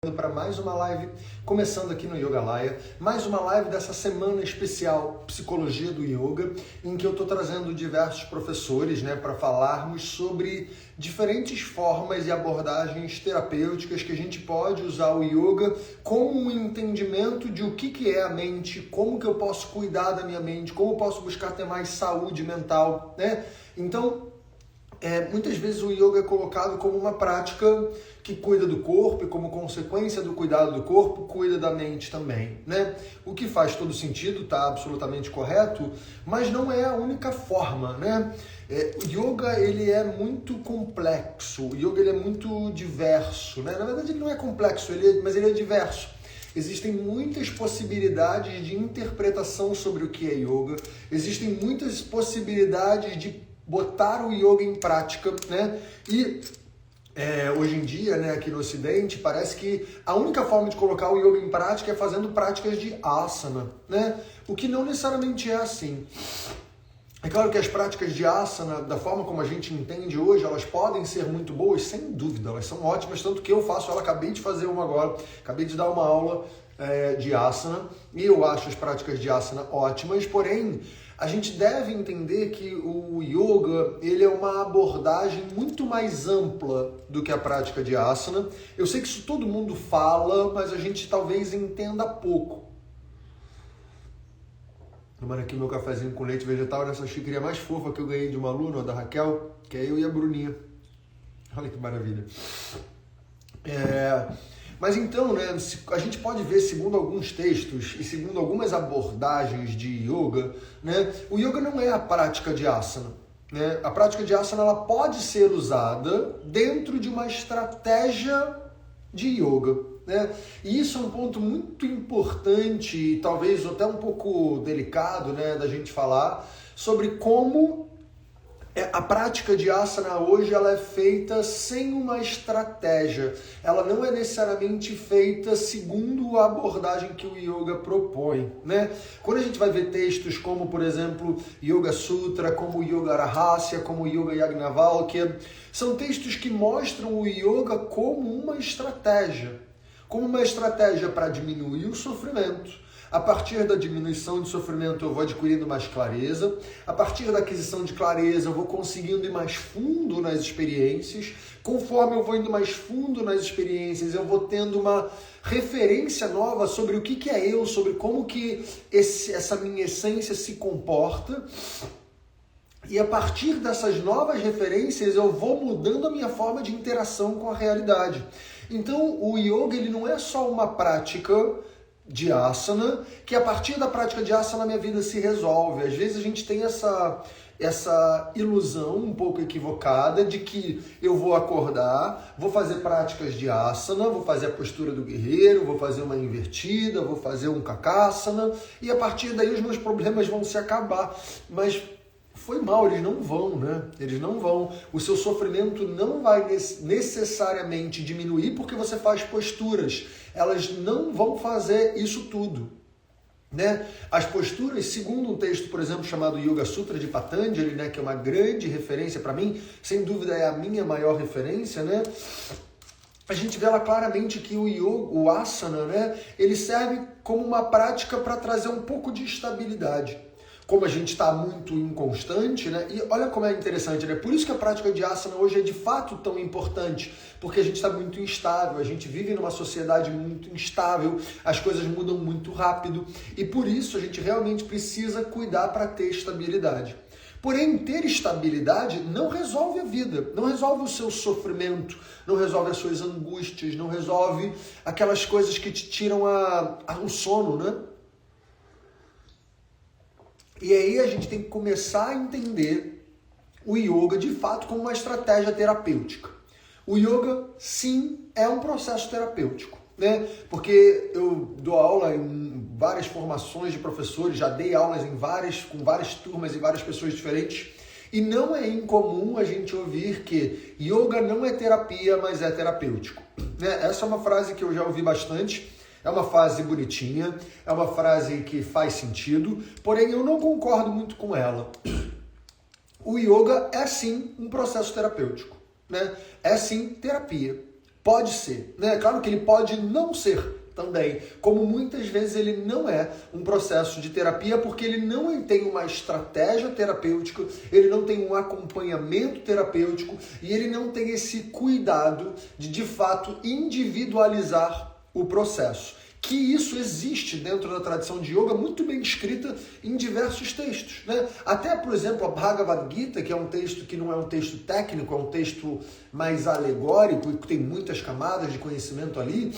Para mais uma live, começando aqui no Yogalaya, mais uma live dessa semana especial Psicologia do Yoga, em que eu estou trazendo diversos professores, para falarmos sobre diferentes formas e abordagens terapêuticas que a gente pode usar o Yoga com um entendimento de o que é a mente, como que eu posso cuidar da minha mente, como eu posso buscar ter mais saúde mental, Então, muitas vezes o yoga é colocado como uma prática que cuida do corpo e, como consequência do cuidado do corpo, cuida da mente também, O que faz todo sentido, está absolutamente correto, mas não é a única forma, O yoga, ele é muito complexo, o yoga ele é muito diverso, Na verdade ele não é complexo, mas ele é diverso. Existem muitas possibilidades de interpretação sobre o que é yoga, existem muitas possibilidades de botar o yoga em prática, E hoje em dia, aqui no Ocidente, parece que a única forma de colocar o yoga em prática é fazendo práticas de asana, O que não necessariamente é assim. É claro que as práticas de asana, da forma como a gente entende hoje, elas podem ser muito boas, sem dúvida, elas são ótimas, tanto que eu faço ela, acabei de fazer uma agora, acabei de dar uma aula de asana, e eu acho as práticas de asana ótimas, porém, a gente deve entender que o yoga, ele é uma abordagem muito mais ampla do que a prática de asana. Eu sei que isso todo mundo fala, mas a gente talvez entenda pouco. Tomando aqui meu cafezinho com leite vegetal nessa xícara mais fofa que eu ganhei de uma aluna, da Raquel, que é eu e a Bruninha. Olha que maravilha. Mas então, a gente pode ver, segundo alguns textos e segundo algumas abordagens de yoga, o yoga não é a prática de asana. A prática de asana ela pode ser usada dentro de uma estratégia de yoga. E isso é um ponto muito importante e talvez até um pouco delicado da gente falar sobre como a prática de asana hoje ela é feita sem uma estratégia. Ela não é necessariamente feita segundo a abordagem que o yoga propõe. Quando a gente vai ver textos como, por exemplo, Yoga Sutra, como Yoga Rahasya, como Yoga Yagnavalkya, são textos que mostram o yoga como uma estratégia. Como uma estratégia para diminuir o sofrimento. A partir da diminuição de sofrimento eu vou adquirindo mais clareza, a partir da aquisição de clareza eu vou conseguindo ir mais fundo nas experiências, conforme eu vou indo mais fundo nas experiências eu vou tendo uma referência nova sobre o que é eu, sobre como que essa minha essência se comporta, e a partir dessas novas referências eu vou mudando a minha forma de interação com a realidade. Então o yoga ele não é só uma prática de asana, que a partir da prática de asana a minha vida se resolve. Às vezes a gente tem essa ilusão um pouco equivocada de que eu vou acordar, vou fazer práticas de asana, vou fazer a postura do guerreiro, vou fazer uma invertida, vou fazer um kakasana, e a partir daí os meus problemas vão se acabar. Mas foi mal, eles não vão, Eles não vão. O seu sofrimento não vai necessariamente diminuir porque você faz posturas. Elas não vão fazer isso tudo, As posturas, segundo um texto, por exemplo, chamado Yoga Sutra de Patanjali, que é uma grande referência para mim, sem dúvida é a minha maior referência, A gente vê lá claramente que o yoga, o asana, ele serve como uma prática para trazer um pouco de estabilidade. Como a gente está muito inconstante, E olha como é interessante, Por isso que a prática de asana hoje é de fato tão importante, porque a gente está muito instável, a gente vive numa sociedade muito instável, as coisas mudam muito rápido, e por isso a gente realmente precisa cuidar para ter estabilidade. Porém, ter estabilidade não resolve a vida, não resolve o seu sofrimento, não resolve as suas angústias, não resolve aquelas coisas que te tiram o sono, E aí a gente tem que começar a entender o yoga de fato como uma estratégia terapêutica. O yoga, sim, é um processo terapêutico, Porque eu dou aula em várias formações de professores, já dei aulas com várias turmas e várias pessoas diferentes, e não é incomum a gente ouvir que yoga não é terapia, mas é terapêutico. Essa é uma frase que eu já ouvi bastante. É uma frase bonitinha, é uma frase que faz sentido, porém eu não concordo muito com ela. O yoga é sim um processo terapêutico, É sim terapia. Pode ser, né? Claro que ele pode não ser também, como muitas vezes ele não é um processo de terapia, porque ele não tem uma estratégia terapêutica, ele não tem um acompanhamento terapêutico e ele não tem esse cuidado de fato, individualizar o processo. Que isso existe dentro da tradição de yoga, muito bem escrita em diversos textos, né? Até, por exemplo, a Bhagavad Gita, que é um texto que não é um texto técnico, é um texto mais alegórico e que tem muitas camadas de conhecimento ali.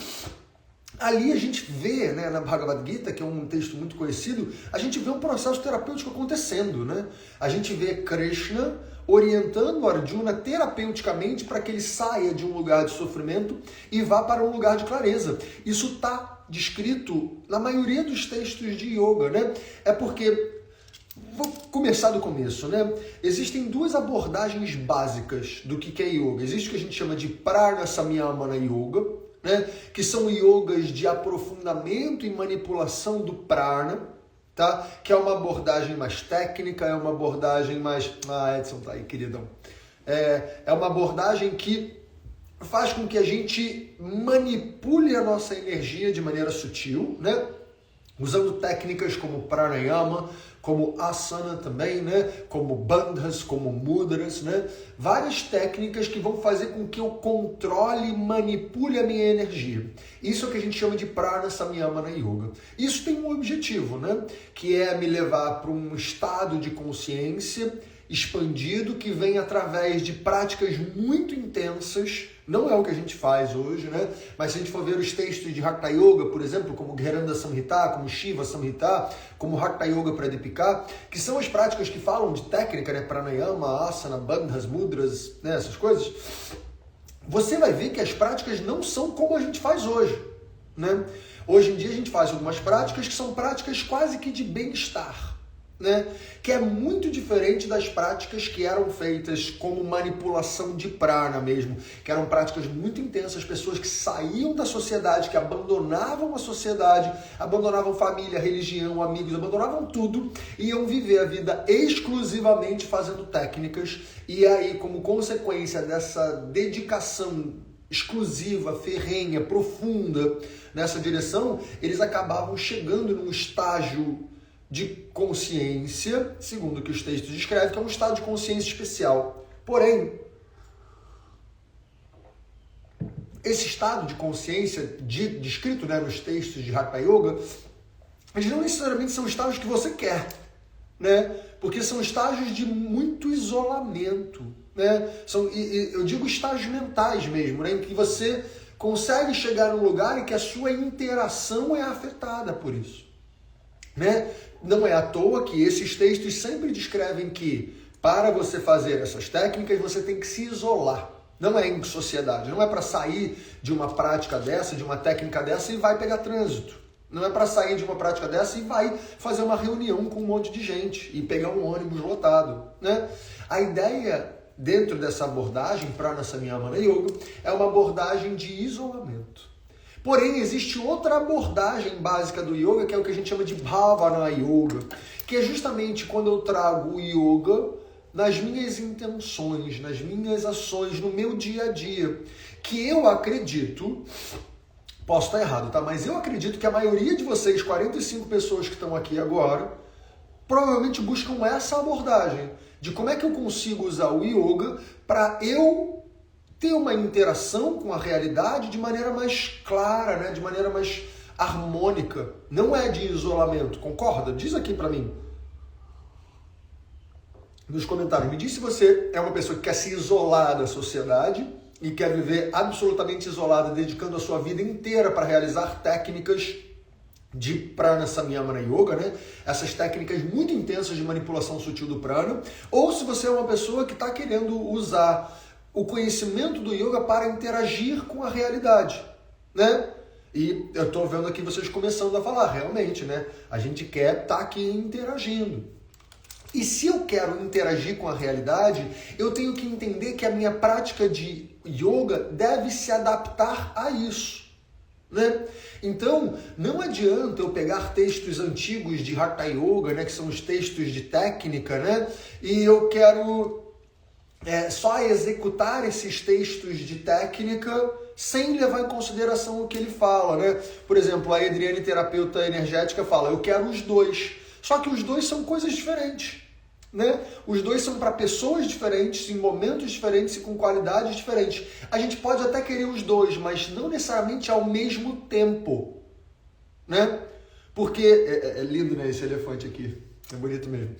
Ali a gente vê, né, na Bhagavad Gita, que é um texto muito conhecido, a gente vê um processo terapêutico acontecendo, né? A gente vê Krishna orientando Arjuna terapeuticamente para que ele saia de um lugar de sofrimento e vá para um lugar de clareza. Isso está descrito na maioria dos textos de yoga, né? É porque, vou começar do começo, né? Existem duas abordagens básicas do que é yoga. Existe o que a gente chama de Prana Samyamana Yoga, né? Que são yogas de aprofundamento e manipulação do prana, tá? Que é uma abordagem mais técnica, é uma abordagem mais... Ah, Edson tá aí, queridão. É uma abordagem que faz com que a gente manipule a nossa energia de maneira sutil, né? Usando técnicas como pranayama, como asana também, né? Como bandhas, como mudras, né? Várias técnicas que vão fazer com que eu controle e manipule a minha energia. Isso é o que a gente chama de Prana Samyamana Yoga. Isso tem um objetivo, né? Que é me levar para um estado de consciência expandido que vem através de práticas muito intensas. Não é o que a gente faz hoje, né? Mas se a gente for ver os textos de Hatha Yoga, por exemplo, como Gheranda Samhita, como Shiva Samhita, como Hatha Yoga Pradipika, que são as práticas que falam de técnica, né? Pranayama, asana, bandhas, mudras, né? Essas coisas. Você vai ver que as práticas não são como a gente faz hoje, né? Hoje em dia a gente faz algumas práticas que são práticas quase que de bem-estar, né? Que é muito diferente das práticas que eram feitas como manipulação de prana mesmo, que eram práticas muito intensas, pessoas que saíam da sociedade, que abandonavam a sociedade, abandonavam família, religião, amigos, abandonavam tudo, iam viver a vida exclusivamente fazendo técnicas, e aí, como consequência dessa dedicação exclusiva, ferrenha, profunda nessa direção, eles acabavam chegando num estágio de consciência, segundo o que os textos descrevem, que é um estado de consciência especial. Porém, esse estado de consciência descrito, né, nos textos de Hatha Yoga, eles não necessariamente são estágios que você quer, né? Porque são estágios de muito isolamento, né? Eu digo estágios mentais mesmo, né? Em que você consegue chegar num lugar em que a sua interação é afetada por isso, né? Não é à toa que esses textos sempre descrevem que para você fazer essas técnicas você tem que se isolar. Não é em sociedade, não é para sair de uma prática dessa, de uma técnica dessa e vai pegar trânsito. Não é para sair de uma prática dessa e vai fazer uma reunião com um monte de gente e pegar um ônibus lotado, né? A ideia dentro dessa abordagem, Prana Samyamana Yoga, é uma abordagem de isolamento. Porém, existe outra abordagem básica do yoga, que é o que a gente chama de Bhavana Yoga, que é justamente quando eu trago o yoga nas minhas intenções, nas minhas ações, no meu dia a dia, que eu acredito, posso estar errado, tá? Mas eu acredito que a maioria de vocês, 45 pessoas que estão aqui agora, provavelmente buscam essa abordagem, de como é que eu consigo usar o yoga para eu ter uma interação com a realidade de maneira mais clara, né? De maneira mais harmônica. Não é de isolamento, concorda? Diz aqui para mim, nos comentários. Me diz se você é uma pessoa que quer se isolar da sociedade e quer viver absolutamente isolada, dedicando a sua vida inteira para realizar técnicas de Prana Samyamana Yoga, né? Essas técnicas muito intensas de manipulação sutil do prana. Ou se você é uma pessoa que está querendo usar o conhecimento do yoga para interagir com a realidade, né? E eu estou vendo aqui vocês começando a falar, realmente, né? A gente quer estar aqui interagindo. E se eu quero interagir com a realidade, eu tenho que entender que a minha prática de yoga deve se adaptar a isso, né? Então, não adianta eu pegar textos antigos de Hatha Yoga, né? Que são os textos de técnica, né? E eu quero só executar esses textos de técnica sem levar em consideração o que ele fala, né? Por exemplo, a Adriane, terapeuta energética, fala, eu quero os dois. Só que os dois são coisas diferentes, né? Os dois são para pessoas diferentes, em momentos diferentes e com qualidades diferentes. A gente pode até querer os dois, mas não necessariamente ao mesmo tempo, né? Porque, é lindo, né, esse elefante aqui, é bonito mesmo.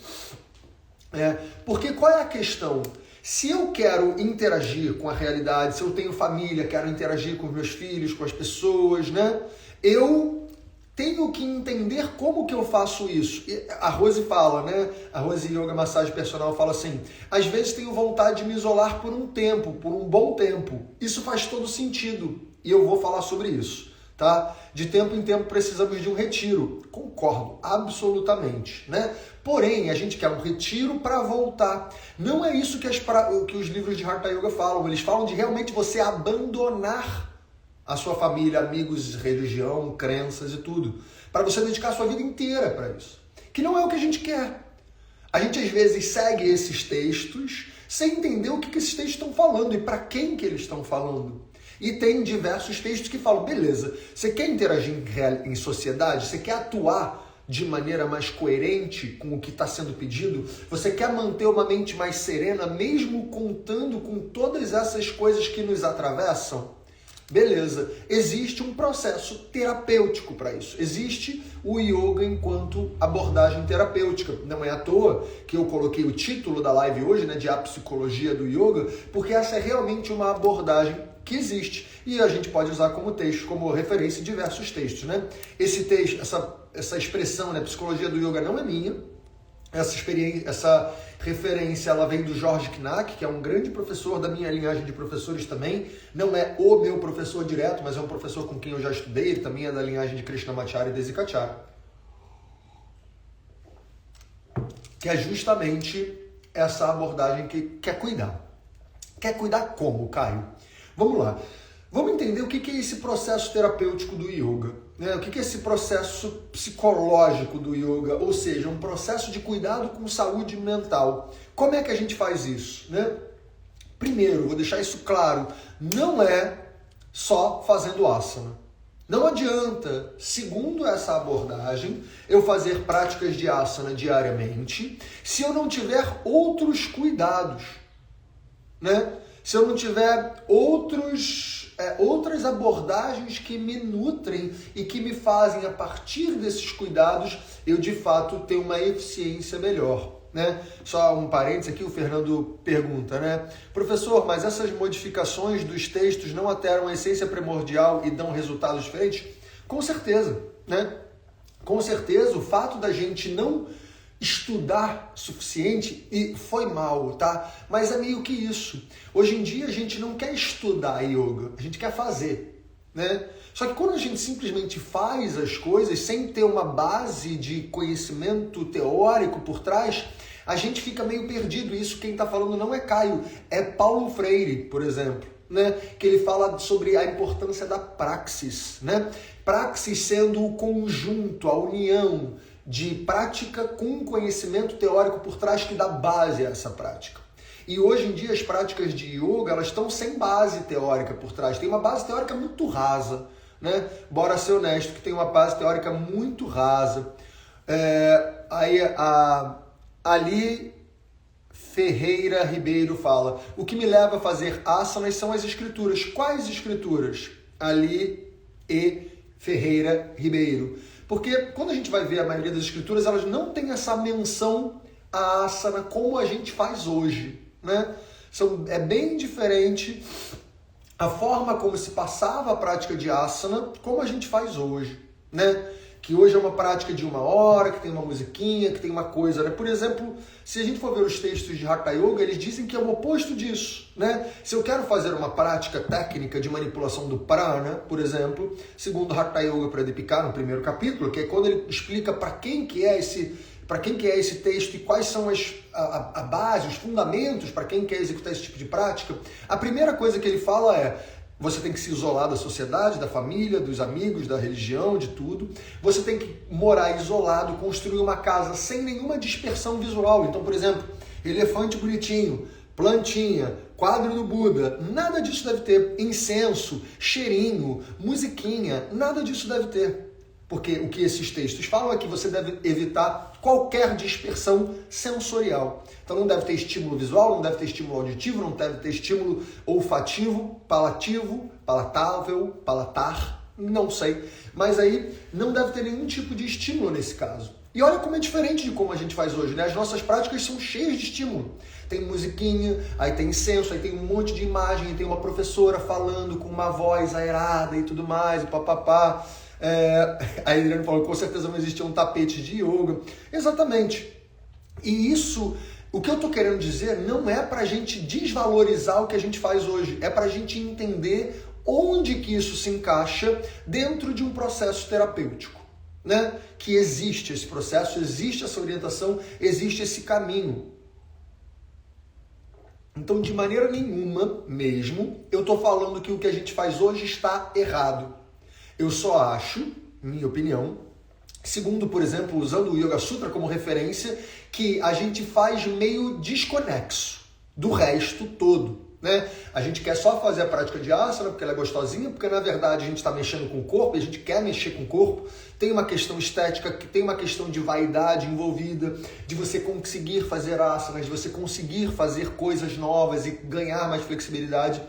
Porque qual é a questão? Se eu quero interagir com a realidade, se eu tenho família, quero interagir com os meus filhos, com as pessoas, né? Eu tenho que entender como que eu faço isso. E a Rose fala, né? A Rose Yoga Massagem Personal fala assim, às vezes tenho vontade de me isolar por um tempo, por um bom tempo. Isso faz todo sentido e eu vou falar sobre isso, tá? De tempo em tempo precisamos de um retiro. Concordo, absolutamente, né? Porém, a gente quer um retiro para voltar. Não é isso que os livros de Hatha Yoga falam. Eles falam de realmente você abandonar a sua família, amigos, religião, crenças e tudo, para você dedicar a sua vida inteira para isso. Que não é o que a gente quer. A gente às vezes segue esses textos sem entender o que esses textos estão falando e para quem que eles estão falando. E tem diversos textos que falam, beleza, você quer interagir em sociedade? Você quer atuar de maneira mais coerente com o que está sendo pedido? Você quer manter uma mente mais serena, mesmo contando com todas essas coisas que nos atravessam? Beleza, existe um processo terapêutico para isso. Existe o yoga enquanto abordagem terapêutica. Não é à toa que eu coloquei o título da live hoje, né, de A Psicologia do Yoga, porque essa é realmente uma abordagem que existe. E a gente pode usar como texto, como referência, diversos textos, né? Esse texto, essa expressão, né, psicologia do yoga não é minha. Essa referência, ela vem do George Knack, que é um grande professor da minha linhagem de professores também. Não é o meu professor direto, mas é um professor com quem eu já estudei. Ele também é da linhagem de Krishnamacharya e Desikachara. Que é justamente essa abordagem que quer cuidar. Quer cuidar como, Caio? Vamos lá. Vamos entender o que é esse processo terapêutico do yoga, né? O que é esse processo psicológico do yoga, ou seja, um processo de cuidado com saúde mental. Como é que a gente faz isso, né? Primeiro, vou deixar isso claro, não é só fazendo asana. Não adianta, segundo essa abordagem, eu fazer práticas de asana diariamente se eu não tiver outros cuidados, né? Se eu não tiver outras abordagens que me nutrem e que me fazem, a partir desses cuidados, eu de fato ter uma eficiência melhor, né? Só um parênteses aqui, o Fernando pergunta, né? Professor, mas essas modificações dos textos não alteram a essência primordial e dão resultados diferentes? Com certeza, né? Com certeza, o fato da gente não estudar suficiente, e foi mal, tá? Mas é meio que isso. Hoje em dia a gente não quer estudar yoga, a gente quer fazer, né? Só que quando a gente simplesmente faz as coisas sem ter uma base de conhecimento teórico por trás, a gente fica meio perdido. Isso quem está falando não é Caio, é Paulo Freire, por exemplo, né? Que ele fala sobre a importância da praxis, né? Praxis sendo o conjunto, a união de prática com conhecimento teórico por trás que dá base a essa prática. E hoje em dia as práticas de yoga, elas estão sem base teórica por trás. Tem uma base teórica muito rasa, né? Bora ser honesto, que tem uma base teórica muito rasa. Aí a Ali Ferreira Ribeiro fala, o que me leva a fazer asanas são as escrituras. Quais escrituras? Ali e Ferreira Ribeiro. Porque quando a gente vai ver a maioria das escrituras, elas não têm essa menção à asana como a gente faz hoje, né? É bem diferente a forma como se passava a prática de asana, como a gente faz hoje, né? Que hoje é uma prática de 1 hora, que tem uma musiquinha, que tem uma coisa, né? Por exemplo, se a gente for ver os textos de Hatha Yoga, eles dizem que é o oposto disso, né? Se eu quero fazer uma prática técnica de manipulação do prana, por exemplo, segundo Hatha Yoga Pradipika, no primeiro capítulo, que é quando ele explica para quem que é esse texto e quais são a base, os fundamentos para quem quer executar esse tipo de prática, a primeira coisa que ele fala é: você tem que se isolar da sociedade, da família, dos amigos, da religião, de tudo. Você tem que morar isolado, construir uma casa sem nenhuma dispersão visual. Então, por exemplo, elefante bonitinho, plantinha, quadro do Buda, nada disso deve ter. Incenso, cheirinho, musiquinha, nada disso deve ter. Porque o que esses textos falam é que você deve evitar qualquer dispersão sensorial. Então não deve ter estímulo visual, não deve ter estímulo auditivo, não deve ter estímulo olfativo, palativo, palatável, palatar, não sei. Mas aí não deve ter nenhum tipo de estímulo nesse caso. E olha como é diferente de como a gente faz hoje, né? As nossas práticas são cheias de estímulo. Tem musiquinha, aí tem incenso, aí tem um monte de imagem, aí tem uma professora falando com uma voz aerada e tudo mais, e papapá. A Adriana falou que com certeza não existia um tapete de yoga. Exatamente. E isso, o que eu estou querendo dizer, não é para a gente desvalorizar o que a gente faz hoje, é para a gente entender onde que isso se encaixa dentro de um processo terapêutico, né? Que existe esse processo, existe essa orientação, existe esse caminho. Então, de maneira nenhuma mesmo, eu estou falando que o que a gente faz hoje está errado. Eu só acho, minha opinião, segundo, por exemplo, usando o Yoga Sutra como referência, que a gente faz meio desconexo do resto todo, né? A gente quer só fazer a prática de asana porque ela é gostosinha, porque na verdade a gente está mexendo com o corpo, a gente quer mexer com o corpo, tem uma questão estética, tem uma questão de vaidade envolvida, de você conseguir fazer asanas, de você conseguir fazer coisas novas e ganhar mais flexibilidade.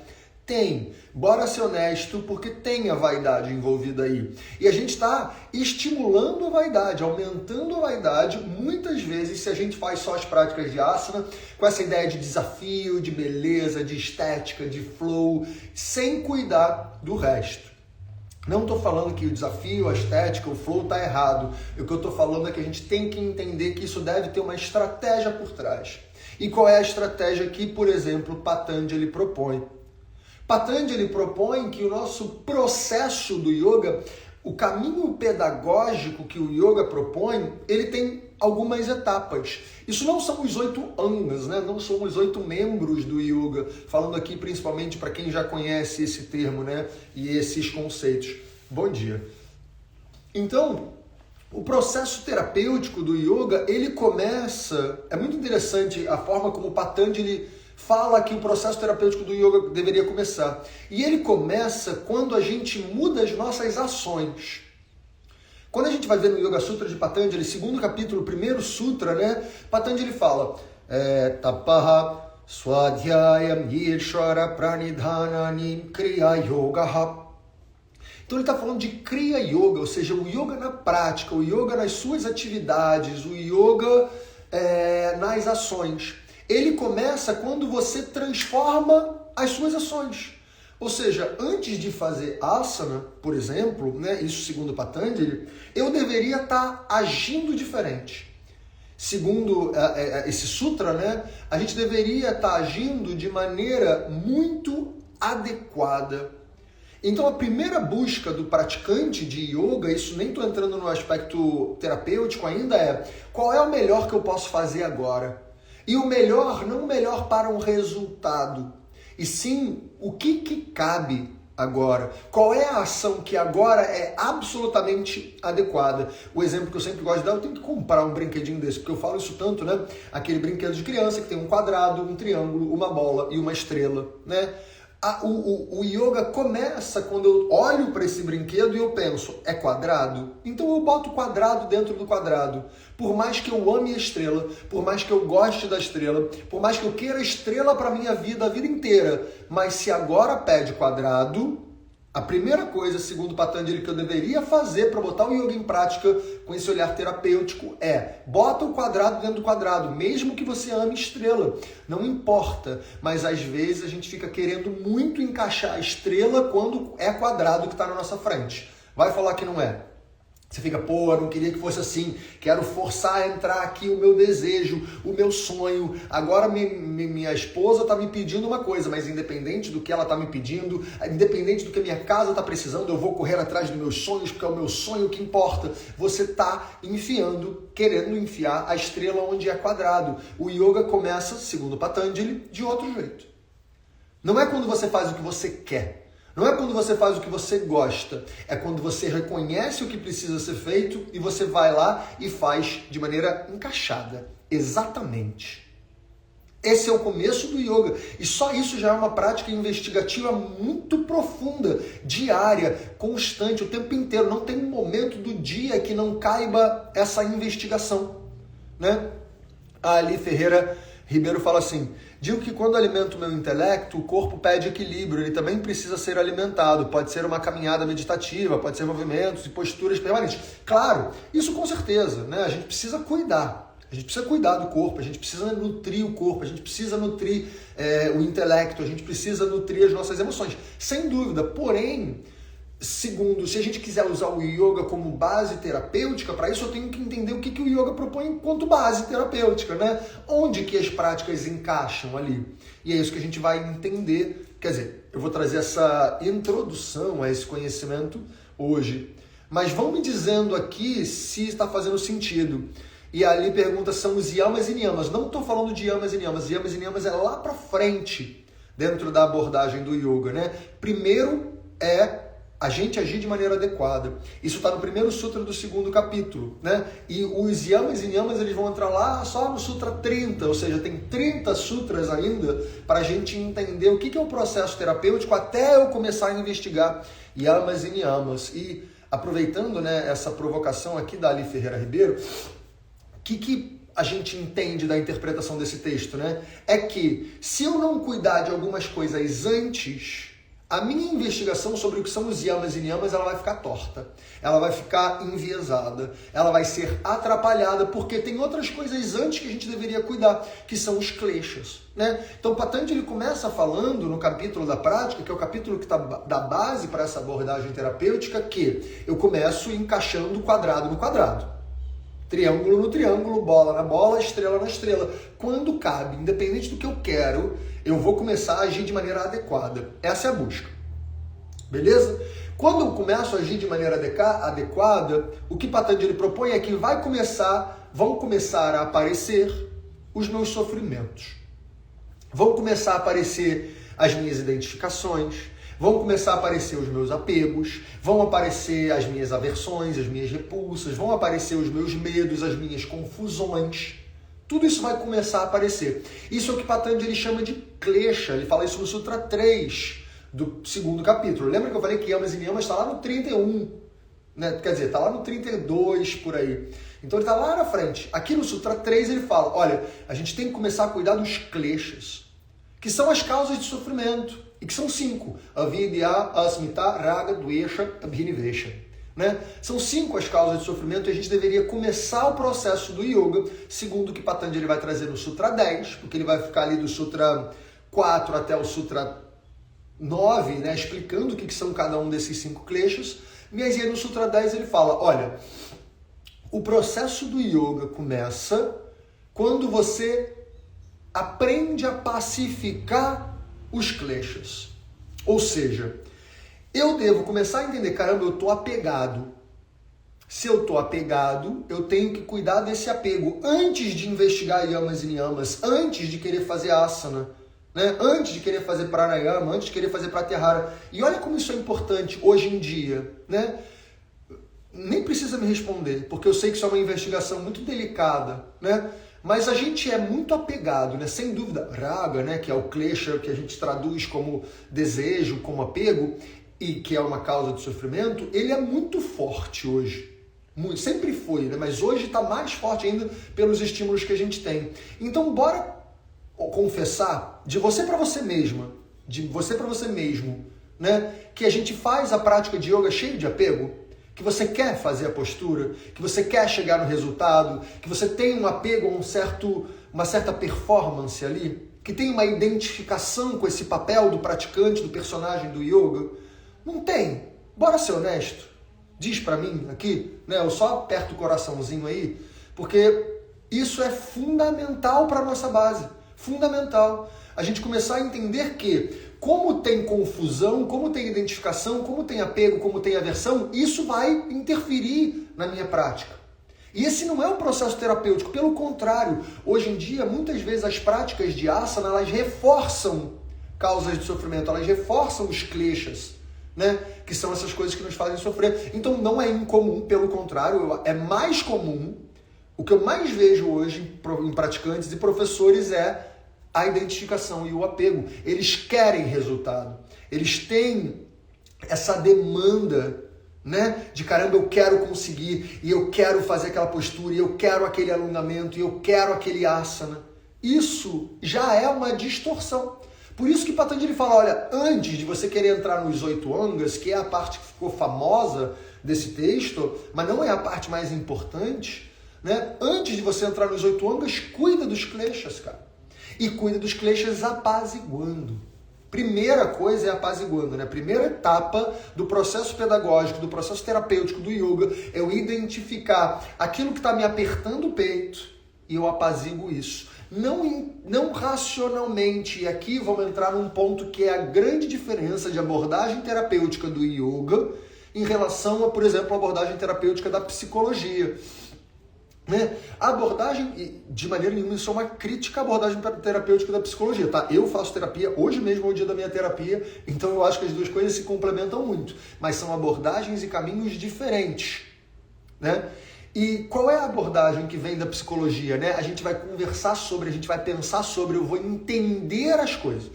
Tem, bora ser honesto, porque tem a vaidade envolvida aí. E a gente está estimulando a vaidade, aumentando a vaidade, muitas vezes, se a gente faz só as práticas de asana, com essa ideia de desafio, de beleza, de estética, de flow, sem cuidar do resto. Não estou falando que o desafio, a estética, o flow está errado. O que eu estou falando é que a gente tem que entender que isso deve ter uma estratégia por trás. E qual é a estratégia que, por exemplo, Patanjali propõe? Patanjali propõe que o nosso processo do yoga, o caminho pedagógico que o yoga propõe, ele tem algumas etapas. Isso não são os 8 angas, né? Não são os 8 membros do yoga, falando aqui principalmente para quem já conhece esse termo, né? E esses conceitos. Bom dia. Então, o processo terapêutico do yoga, ele começa... É muito interessante a forma como Patanjali fala que o processo terapêutico do yoga deveria começar. E ele começa quando a gente muda as nossas ações. Quando a gente vai ver no Yoga Sutra de Patanjali, segundo capítulo, primeiro sutra, né? Patanjali fala Tapaha Swadhyayam Yeshwara Pranidhanani Kriya Yogaha. Então ele está falando de Kriya Yoga, ou seja, o yoga na prática, o yoga nas suas atividades, o yoga nas ações. Ele começa quando você transforma as suas ações. Ou seja, antes de fazer asana, por exemplo, né, isso segundo Patanjali, eu deveria estar agindo diferente. Segundo esse sutra, né, a gente deveria estar agindo de maneira muito adequada. Então a primeira busca do praticante de yoga, isso nem estou entrando no aspecto terapêutico ainda, é qual é o melhor que eu posso fazer agora? E o melhor, não o melhor para um resultado, e sim o que cabe agora. Qual é a ação que agora é absolutamente adequada? O exemplo que eu sempre gosto de dar, eu tenho que comprar um brinquedinho desse, porque eu falo isso tanto, né? Aquele brinquedo de criança que tem um quadrado, um triângulo, uma bola e uma estrela, né? O yoga começa quando eu olho para esse brinquedo e eu penso, é quadrado? Então eu boto o quadrado dentro do quadrado. Por mais que eu ame a estrela, por mais que eu goste da estrela, por mais que eu queira a estrela para a minha vida, a vida inteira, mas se agora pede quadrado, a primeira coisa, segundo Patanjali, que eu deveria fazer para botar o yoga em prática com esse olhar terapêutico é bota o quadrado dentro do quadrado, mesmo que você ame estrela. Não importa, mas às vezes a gente fica querendo muito encaixar a estrela quando é quadrado que está na nossa frente. Vai falar que não é. Você fica, pô, eu não queria que fosse assim, quero forçar a entrar aqui o meu desejo, o meu sonho. Agora minha esposa está me pedindo uma coisa, mas independente do que ela está me pedindo, independente do que minha casa está precisando, eu vou correr atrás dos meus sonhos, porque é o meu sonho que importa. Você está querendo enfiar a estrela onde é quadrado. O yoga começa, segundo Patanjali, de outro jeito. Não é quando você faz o que você quer. Não é quando você faz o que você gosta, é quando você reconhece o que precisa ser feito e você vai lá e faz de maneira encaixada. Exatamente. Esse é o começo do yoga. E só isso já é uma prática investigativa muito profunda, diária, constante, o tempo inteiro. Não tem um momento do dia que não caiba essa investigação, né? A Ali Ferreira Ribeiro fala assim: digo que quando alimento o meu intelecto, o corpo pede equilíbrio, ele também precisa ser alimentado. Pode ser uma caminhada meditativa, pode ser movimentos e posturas permanentes. Claro, isso com certeza, né? A gente precisa cuidar. A gente precisa cuidar do corpo, a gente precisa nutrir o corpo, a gente precisa nutrir o intelecto, a gente precisa nutrir as nossas emoções. Sem dúvida, porém, segundo, se a gente quiser usar o yoga como base terapêutica, para isso eu tenho que entender o que o yoga propõe enquanto base terapêutica, né? Onde que as práticas encaixam ali. E é isso que a gente vai entender. Quer dizer, eu vou trazer essa introdução a esse conhecimento hoje. Mas vão me dizendo aqui se está fazendo sentido. E ali pergunta, são os yamas e niyamas. Não estou falando de yamas e niyamas. Yamas e niyamas é lá para frente, dentro da abordagem do yoga, né? Primeiro é a gente agir de maneira adequada. Isso está no primeiro sutra do segundo capítulo, né? E os yamas e niyamas, eles vão entrar lá só no sutra 30, ou seja, tem 30 sutras ainda para a gente entender o que é o processo terapêutico até eu começar a investigar yamas e niyamas. E aproveitando, né, essa provocação aqui da Ali Ferreira Ribeiro, o que a gente entende da interpretação desse texto, né? É que se eu não cuidar de algumas coisas antes, a minha investigação sobre o que são os yamas e niyamas, ela vai ficar torta, ela vai ficar enviesada, ela vai ser atrapalhada, porque tem outras coisas antes que a gente deveria cuidar, que são os kleshas, né? Então Patanjali começa falando no capítulo da prática, que é o capítulo que dá base para essa abordagem terapêutica, que eu começo encaixando quadrado no quadrado. Triângulo no triângulo, bola na bola, estrela na estrela. Quando cabe, independente do que eu quero, eu vou começar a agir de maneira adequada. Essa é a busca. Beleza? Quando eu começo a agir de maneira adequada, o que Patanjali propõe é que vão começar a aparecer os meus sofrimentos. Vão começar a aparecer as minhas identificações, vão começar a aparecer os meus apegos, vão aparecer as minhas aversões, as minhas repulsas, vão aparecer os meus medos, as minhas confusões. Tudo isso vai começar a aparecer. Isso é o que Patanjali chama de klesha. Ele fala isso no Sutra 3 do segundo capítulo. Lembra que eu falei que yamas e niyamas está lá no 31, né? Quer dizer, está lá no 32 por aí. Então ele está lá na frente. Aqui no Sutra 3 ele fala, olha, a gente tem que começar a cuidar dos kleshas, que são as causas de sofrimento. E que são 5. Avidya, asmita, raga, dvesha, abhinivesha. Né? São 5 as causas de sofrimento e a gente deveria começar o processo do yoga, segundo o que Patanjali vai trazer no Sutra 10, porque ele vai ficar ali do Sutra 4 até o Sutra 9, né, explicando o que são cada um desses 5 kleshas. Mas aí no Sutra 10 ele fala, olha, o processo do yoga começa quando você aprende a pacificar os kleshas. Ou seja, eu devo começar a entender, caramba, eu estou apegado. Se eu estou apegado, eu tenho que cuidar desse apego antes de investigar yamas e niyamas, antes de querer fazer asana, né? Antes de querer fazer pranayama, antes de querer fazer pratyahara. E olha como isso é importante hoje em dia, né? Nem precisa me responder, porque eu sei que isso é uma investigação muito delicada, né? Mas a gente é muito apegado, né? Sem dúvida, raga, né? Que é o klesha, que a gente traduz como desejo, como apego, e que é uma causa de sofrimento, ele é muito forte hoje. Muito, sempre foi, né? Mas hoje está mais forte ainda pelos estímulos que a gente tem. Então, bora confessar de você para você mesma, de você para você mesmo, né? Que a gente faz a prática de yoga cheio de apego. Que você quer fazer a postura, que você quer chegar no resultado, que você tem um apego a uma certa performance ali, que tem uma identificação com esse papel do praticante, do personagem do yoga. Não tem. Bora ser honesto. Diz pra mim aqui, né? Eu só aperto o coraçãozinho aí, porque isso é fundamental para nossa base. Fundamental. A gente começar a entender que como tem confusão, como tem identificação, como tem apego, como tem aversão, isso vai interferir na minha prática. E esse não é um processo terapêutico, pelo contrário. Hoje em dia, muitas vezes as práticas de asana, elas reforçam causas de sofrimento, elas reforçam os kleshas, né? Que são essas coisas que nos fazem sofrer. Então não é incomum, pelo contrário, é mais comum. O que eu mais vejo hoje em praticantes e professores é a identificação e o apego. Eles querem resultado. Eles têm essa demanda, né? De caramba, eu quero conseguir, e eu quero fazer aquela postura, e eu quero aquele alongamento, e eu quero aquele asana. Isso já é uma distorção. Por isso que Patanjali fala, olha, antes de você querer entrar nos 8 angas, que é a parte que ficou famosa desse texto, mas não é a parte mais importante, né? Antes de você entrar nos 8 angas, cuida dos kleshas, cara. E cuida dos kleshas apaziguando. Primeira coisa é apaziguando, né? Primeira etapa do processo pedagógico, do processo terapêutico do yoga, é eu identificar aquilo que está me apertando o peito e eu apazigo isso. Não racionalmente, e aqui vamos entrar num ponto que é a grande diferença de abordagem terapêutica do yoga em relação a, por exemplo, a abordagem terapêutica da psicologia. Né? A abordagem, de maneira nenhuma, isso é uma crítica à abordagem terapêutica da psicologia, tá? Eu faço terapia, hoje mesmo é o dia da minha terapia, então eu acho que as duas coisas se complementam muito, mas são abordagens e caminhos diferentes, né? E qual é a abordagem que vem da psicologia, né? A gente vai conversar sobre, a gente vai pensar sobre, eu vou entender as coisas.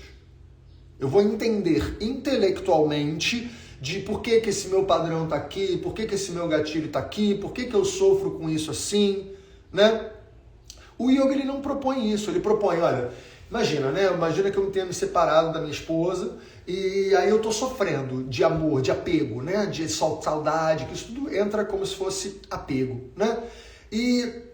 Eu vou entender intelectualmente de por que esse meu padrão está aqui, por que esse meu gatilho está aqui, por que eu sofro com isso assim, né? O yoga, ele não propõe isso, ele propõe, olha, imagina, né? Imagina que eu tenha me separado da minha esposa e aí eu tô sofrendo de amor, de apego, né? De saudade, que isso tudo entra como se fosse apego, né? E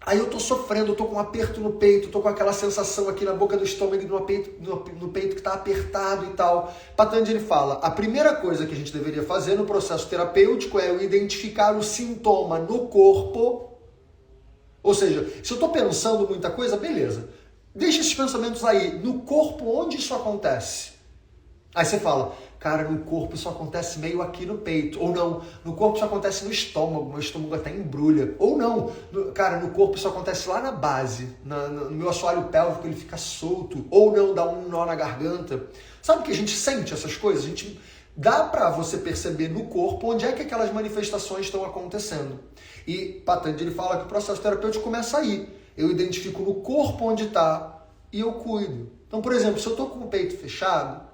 aí eu tô sofrendo, eu tô com um aperto no peito, tô com aquela sensação aqui na boca do estômago e no peito que tá apertado e tal. Patanjali fala, a primeira coisa que a gente deveria fazer no processo terapêutico é eu identificar o sintoma no corpo. Ou seja, se eu tô pensando muita coisa, beleza. Deixa esses pensamentos aí. No corpo, onde isso acontece? Aí você fala, cara, no corpo isso acontece meio aqui no peito. Ou não, no corpo isso acontece no estômago, meu estômago até embrulha. Ou não, cara, no corpo isso acontece lá na base, no meu assoalho pélvico ele fica solto. Ou não, dá um nó na garganta. Sabe que a gente sente essas coisas? Dá pra você perceber no corpo onde é que aquelas manifestações estão acontecendo. E Patanjali fala que o processo terapêutico começa aí. Eu identifico no corpo onde está e eu cuido. Então, por exemplo, se eu estou com o peito fechado,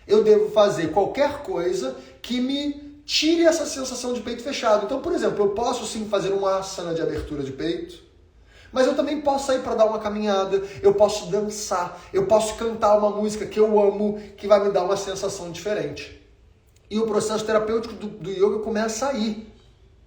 eu devo fazer qualquer coisa que me tire essa sensação de peito fechado. Então, por exemplo, eu posso sim fazer uma asana de abertura de peito, mas eu também posso sair para dar uma caminhada, eu posso dançar, eu posso cantar uma música que eu amo, que vai me dar uma sensação diferente. E o processo terapêutico do yoga começa aí,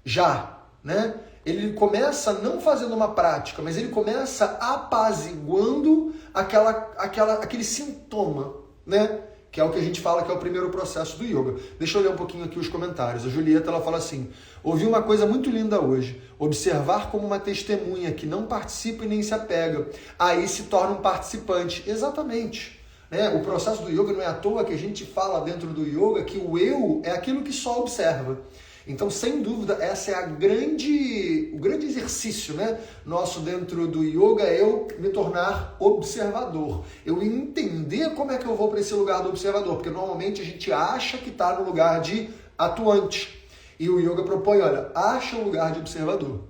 já, né? Ele começa não fazendo uma prática, mas ele começa apaziguando aquele sintoma, né? Que é o que a gente fala que é o primeiro processo do yoga. Deixa eu ler um pouquinho aqui os comentários. A Julieta, ela fala assim, ouvi uma coisa muito linda hoje, observar como uma testemunha que não participa e nem se apega, aí se torna um participante. Exatamente. Né? O processo do yoga não é à toa que a gente fala dentro do yoga que o eu é aquilo que só observa. Então, sem dúvida, essa é o grande exercício, né, nosso dentro do yoga, é eu me tornar observador. Eu entender como é que eu vou para esse lugar do observador, porque normalmente a gente acha que está no lugar de atuante. E o yoga propõe, olha, acha um lugar de observador,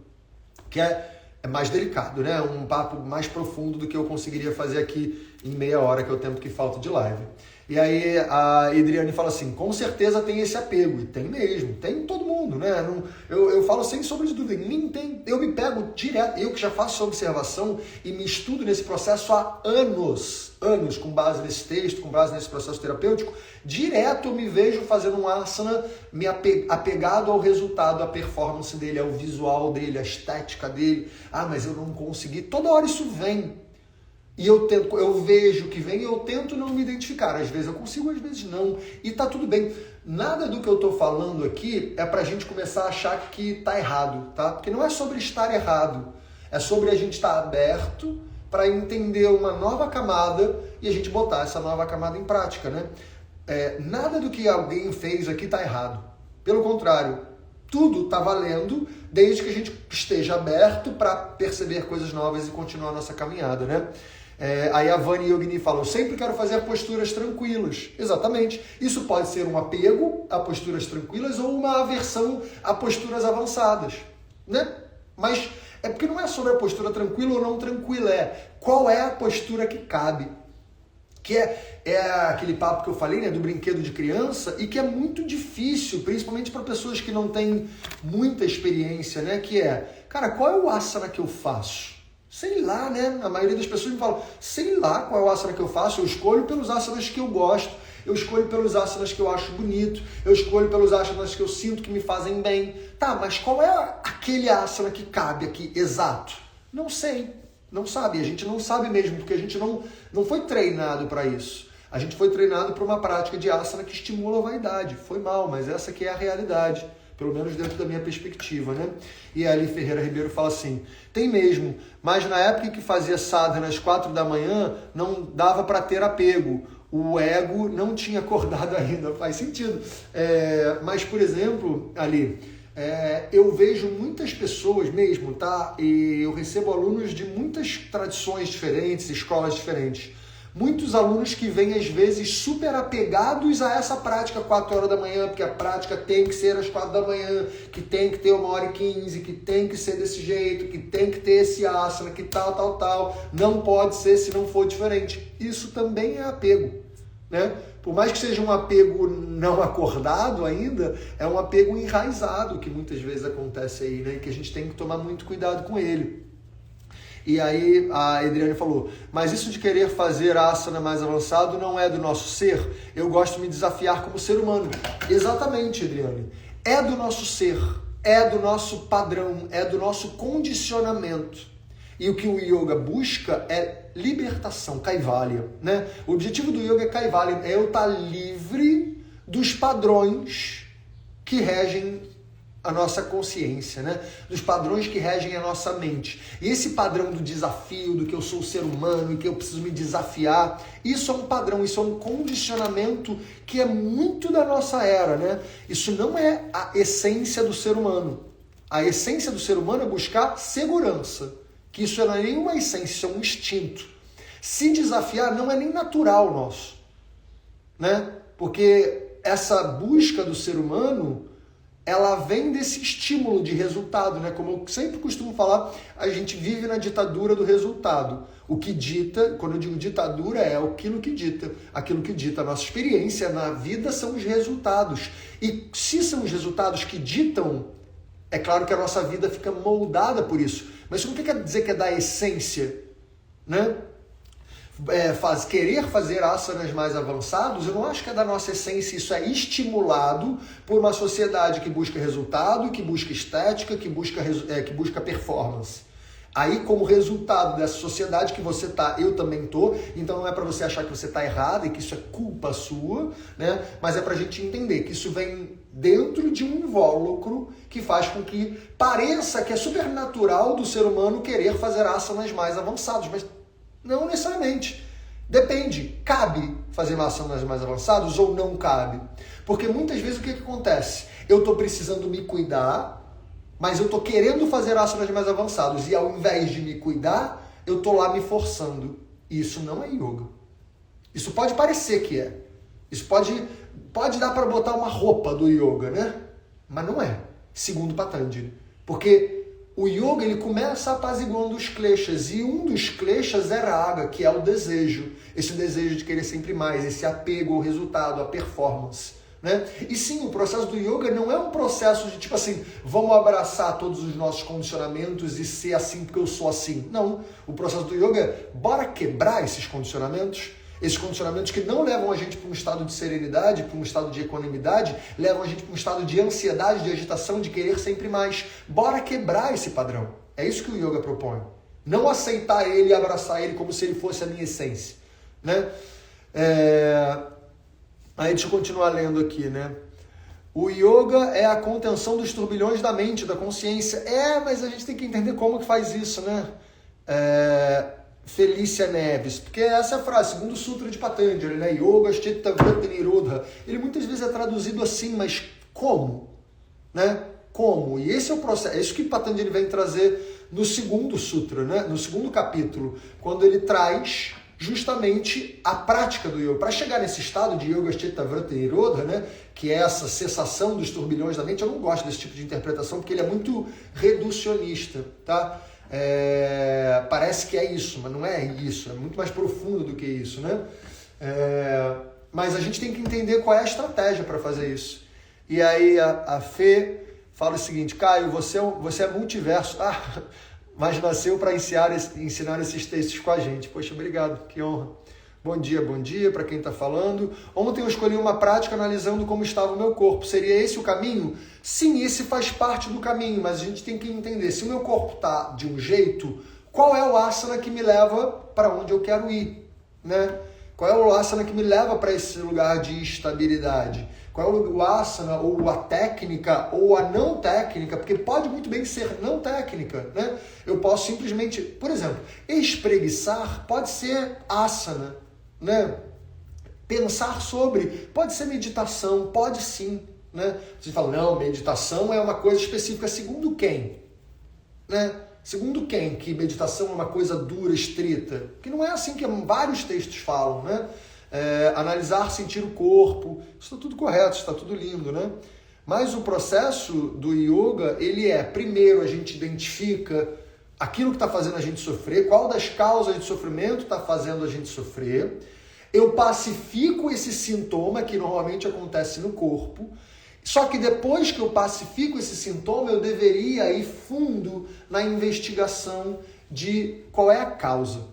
que é mais delicado, né? Um papo mais profundo do que eu conseguiria fazer aqui em meia hora, que é o tempo que falta de live. E aí a Adriane fala assim, com certeza tem esse apego, e tem mesmo, tem em todo mundo, né? Eu falo sem sombra de dúvida, em mim tem, eu me pego direto, eu que já faço observação e me estudo nesse processo há anos, com base nesse texto, com base nesse processo terapêutico, direto eu me vejo fazendo um asana me apegado ao resultado, à performance dele, ao visual dele, à estética dele. Ah, mas eu não consegui, toda hora isso vem. E eu vejo que vem e eu tento não me identificar. Às vezes eu consigo, às vezes não. E tá tudo bem. Nada do que eu tô falando aqui é pra gente começar a achar que tá errado, tá? Porque não é sobre estar errado. É sobre a gente estar aberto para entender uma nova camada e a gente botar essa nova camada em prática, né? Nada do que alguém fez aqui tá errado. Pelo contrário, tudo tá valendo desde que a gente esteja aberto para perceber coisas novas e continuar a nossa caminhada, né? Aí a Vani Yogini fala, eu sempre quero fazer posturas tranquilas. Exatamente. Isso pode ser um apego a posturas tranquilas ou uma aversão a posturas avançadas, né? Mas é porque não é sobre a postura tranquila ou não tranquila, é qual é a postura que cabe. Que é aquele papo que eu falei, né, do brinquedo de criança, e que é muito difícil, principalmente para pessoas que não têm muita experiência, né, que é, cara, qual é o asana que eu faço? Sei lá, né, a maioria das pessoas me fala, sei lá qual é o asana que eu faço, eu escolho pelos asanas que eu gosto, eu escolho pelos asanas que eu acho bonito, eu escolho pelos asanas que eu sinto que me fazem bem. Tá, mas qual é aquele asana que cabe aqui, exato? Não sei. Não sabe, a gente não sabe mesmo, porque a gente não foi treinado para isso. A gente foi treinado para uma prática de asana que estimula a vaidade. Foi mal, mas essa aqui é a realidade, pelo menos dentro da minha perspectiva, né? E a Ali Ferreira Ribeiro fala assim, tem mesmo, mas na época que fazia sadhana às 4 da manhã, não dava para ter apego. O ego não tinha acordado ainda, faz sentido. Mas, por exemplo, Ali... eu vejo muitas pessoas mesmo, tá? E eu recebo alunos de muitas tradições diferentes, escolas diferentes. Muitos alunos que vêm, às vezes, super apegados a essa prática 4 horas da manhã, porque a prática tem que ser às 4 da manhã, que tem que ter 1h15, que tem que ser desse jeito, que tem que ter esse asana, que tal. Não pode ser se não for diferente. Isso também é apego, né? Por mais que seja um apego não acordado ainda, é um apego enraizado que muitas vezes acontece aí, né? Que a gente tem que tomar muito cuidado com ele. E aí a Adriane falou, mas isso de querer fazer asana mais avançado não é do nosso ser? Eu gosto de me desafiar como ser humano. Exatamente, Adriane. É do nosso ser, é do nosso padrão, é do nosso condicionamento. E o que o yoga busca é libertação, kaivalya, né? O objetivo do yoga é kaivalya, é eu estar livre dos padrões que regem a nossa consciência, né? Dos padrões que regem a nossa mente. E esse padrão do desafio, do que eu sou ser humano e que eu preciso me desafiar, isso é um padrão, isso é um condicionamento que é muito da nossa era, né? Isso não é a essência do ser humano. A essência do ser humano é buscar segurança. Que isso não é nenhuma essência, isso é um instinto. Se desafiar não é nem natural nosso, né? Porque essa busca do ser humano, ela vem desse estímulo de resultado, né? Como eu sempre costumo falar, a gente vive na ditadura do resultado. O que dita, quando eu digo ditadura, é aquilo que dita. Aquilo que dita a nossa experiência na vida são os resultados. E se são os resultados que ditam, é claro que a nossa vida fica moldada por isso. Mas isso não quer dizer que é da essência, né? Querer fazer asanas mais avançados, eu não acho que é da nossa essência, isso é estimulado por uma sociedade que busca resultado, que busca estética, que busca performance. Aí, como resultado dessa sociedade que você tá, eu também tô, então não é para você achar que você tá errado e que isso é culpa sua, né? Mas é pra gente entender que isso vem dentro de um invólucro que faz com que pareça que é super natural do ser humano querer fazer asanas mais avançados, mas não necessariamente. Depende, cabe fazer asanas mais avançados ou não cabe? Porque muitas vezes o que acontece? Eu tô precisando me cuidar, mas eu tô querendo fazer asanas mais avançados e ao invés de me cuidar, eu tô lá me forçando. Isso não é yoga. Isso pode parecer que é. Isso pode dar para botar uma roupa do yoga, né? Mas não é, segundo Patanjali. Porque o yoga ele começa apaziguando os kleshas, e um dos kleshas é raga, que é o desejo. Esse desejo de querer sempre mais, esse apego ao resultado, à performance, né? E sim, o processo do yoga não é um processo de tipo assim, vamos abraçar todos os nossos condicionamentos e ser assim porque eu sou assim. Não, o processo do yoga é bora quebrar esses condicionamentos que não levam a gente para um estado de serenidade, para um estado de equanimidade, levam a gente para um estado de ansiedade, de agitação, de querer sempre mais. Bora quebrar esse padrão. É isso que o yoga propõe. Não aceitar ele e abraçar ele como se ele fosse a minha essência, né? Aí deixa eu continuar lendo aqui, né? O yoga é a contenção dos turbilhões da mente, da consciência. Mas a gente tem que entender como que faz isso, né? Felícia Neves, porque essa é a frase, segundo o Sutra de Patanjali, né? Yoga Chitta Vritti Nirodha. Ele muitas vezes é traduzido assim, mas como? Né? Como? E esse é o processo, é isso que Patanjali vem trazer no segundo sutra, né? No segundo capítulo, quando ele traz justamente a prática do yoga. Para chegar nesse estado de Yoga Chitta Vritti Nirodha, né, que é essa cessação dos turbilhões da mente, eu não gosto desse tipo de interpretação porque ele é muito reducionista, tá? Parece que é isso, mas não é isso, é muito mais profundo do que isso, né? Mas a gente tem que entender qual é a estratégia para fazer isso. E aí a Fê fala o seguinte: Caio, você é multiverso, mas nasceu para ensinar esses textos com a gente. Poxa, obrigado, que honra. Bom dia para quem está falando. Ontem eu escolhi uma prática analisando como estava o meu corpo. Seria esse o caminho? Sim, esse faz parte do caminho, mas a gente tem que entender, se o meu corpo está de um jeito, qual é o asana que me leva para onde eu quero ir, né? Qual é o asana que me leva para esse lugar de estabilidade? Qual é o asana, ou a técnica, ou a não técnica, porque pode muito bem ser não técnica, né? Eu posso simplesmente, por exemplo, espreguiçar pode ser asana, né? Pensar sobre, pode ser meditação, pode sim, né? Você fala, não, meditação é uma coisa específica, segundo quem? Né? Segundo quem que meditação é uma coisa dura, estrita? Que não é assim que vários textos falam, né? Analisar, sentir o corpo, isso está tudo correto, está tudo lindo, né? Mas o processo do yoga, ele primeiro a gente identifica aquilo que está fazendo a gente sofrer, qual das causas de sofrimento está fazendo a gente sofrer, eu pacifico esse sintoma que normalmente acontece no corpo, só que depois que eu pacifico esse sintoma, eu deveria ir fundo na investigação de qual é a causa,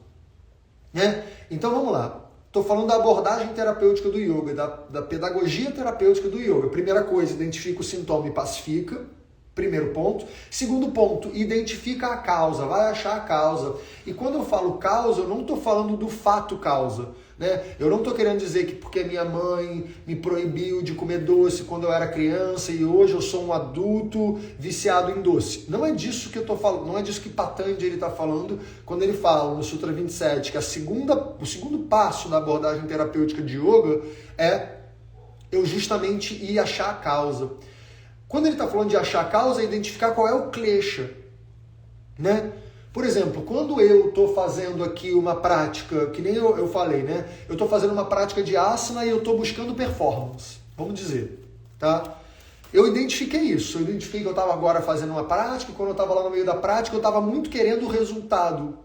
né? Então vamos lá. Estou falando da abordagem terapêutica do yoga, da pedagogia terapêutica do yoga. Primeira coisa, identifica o sintoma e pacifica. Primeiro ponto. Segundo ponto, identifica a causa, vai achar a causa. E quando eu falo causa, eu não estou falando do fato causa, né? Eu não estou querendo dizer que porque minha mãe me proibiu de comer doce quando eu era criança e hoje eu sou um adulto viciado em doce. Não é disso que eu estou falando, não é disso que Patanjali está falando quando ele fala no Sutra 27, que o segundo passo da abordagem terapêutica de yoga é eu justamente ir achar a causa. Quando ele está falando de achar a causa, é identificar qual é o klesha, né? Por exemplo, quando eu estou fazendo aqui uma prática, que nem eu falei, né? Eu estou fazendo uma prática de asana e eu estou buscando performance, vamos dizer, tá? Eu identifiquei isso, eu identifiquei que eu estava agora fazendo uma prática, e quando eu estava lá no meio da prática, eu estava muito querendo o resultado.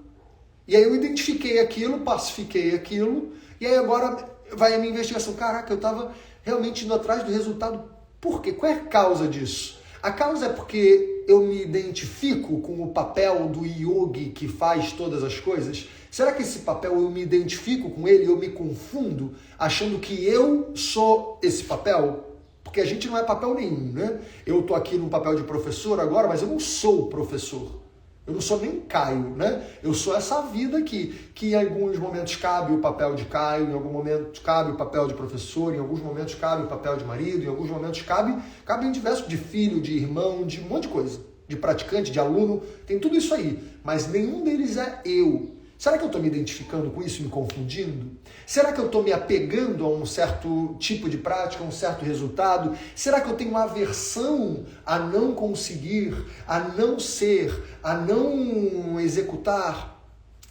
E aí eu identifiquei aquilo, pacifiquei aquilo, e aí agora vai a minha investigação. Caraca, eu estava realmente indo atrás do resultado. Por quê? Qual é a causa disso? A causa é porque eu me identifico com o papel do yogi que faz todas as coisas? Será que esse papel eu me identifico com ele e eu me confundo achando que eu sou esse papel? Porque a gente não é papel nenhum, né? Eu estou aqui no papel de professor agora, mas eu não sou professor. Eu não sou nem Caio, né? Eu sou essa vida aqui, que em alguns momentos cabe o papel de Caio, em alguns momentos cabe o papel de professor, em alguns momentos cabe o papel de marido, em alguns momentos cabe em diversos, de filho, de irmão, de um monte de coisa, de praticante, de aluno, tem tudo isso aí, mas nenhum deles é eu. Será que eu estou me identificando com isso, me confundindo? Será que eu estou me apegando a um certo tipo de prática, a um certo resultado? Será que eu tenho uma aversão a não conseguir, a não ser, a não executar?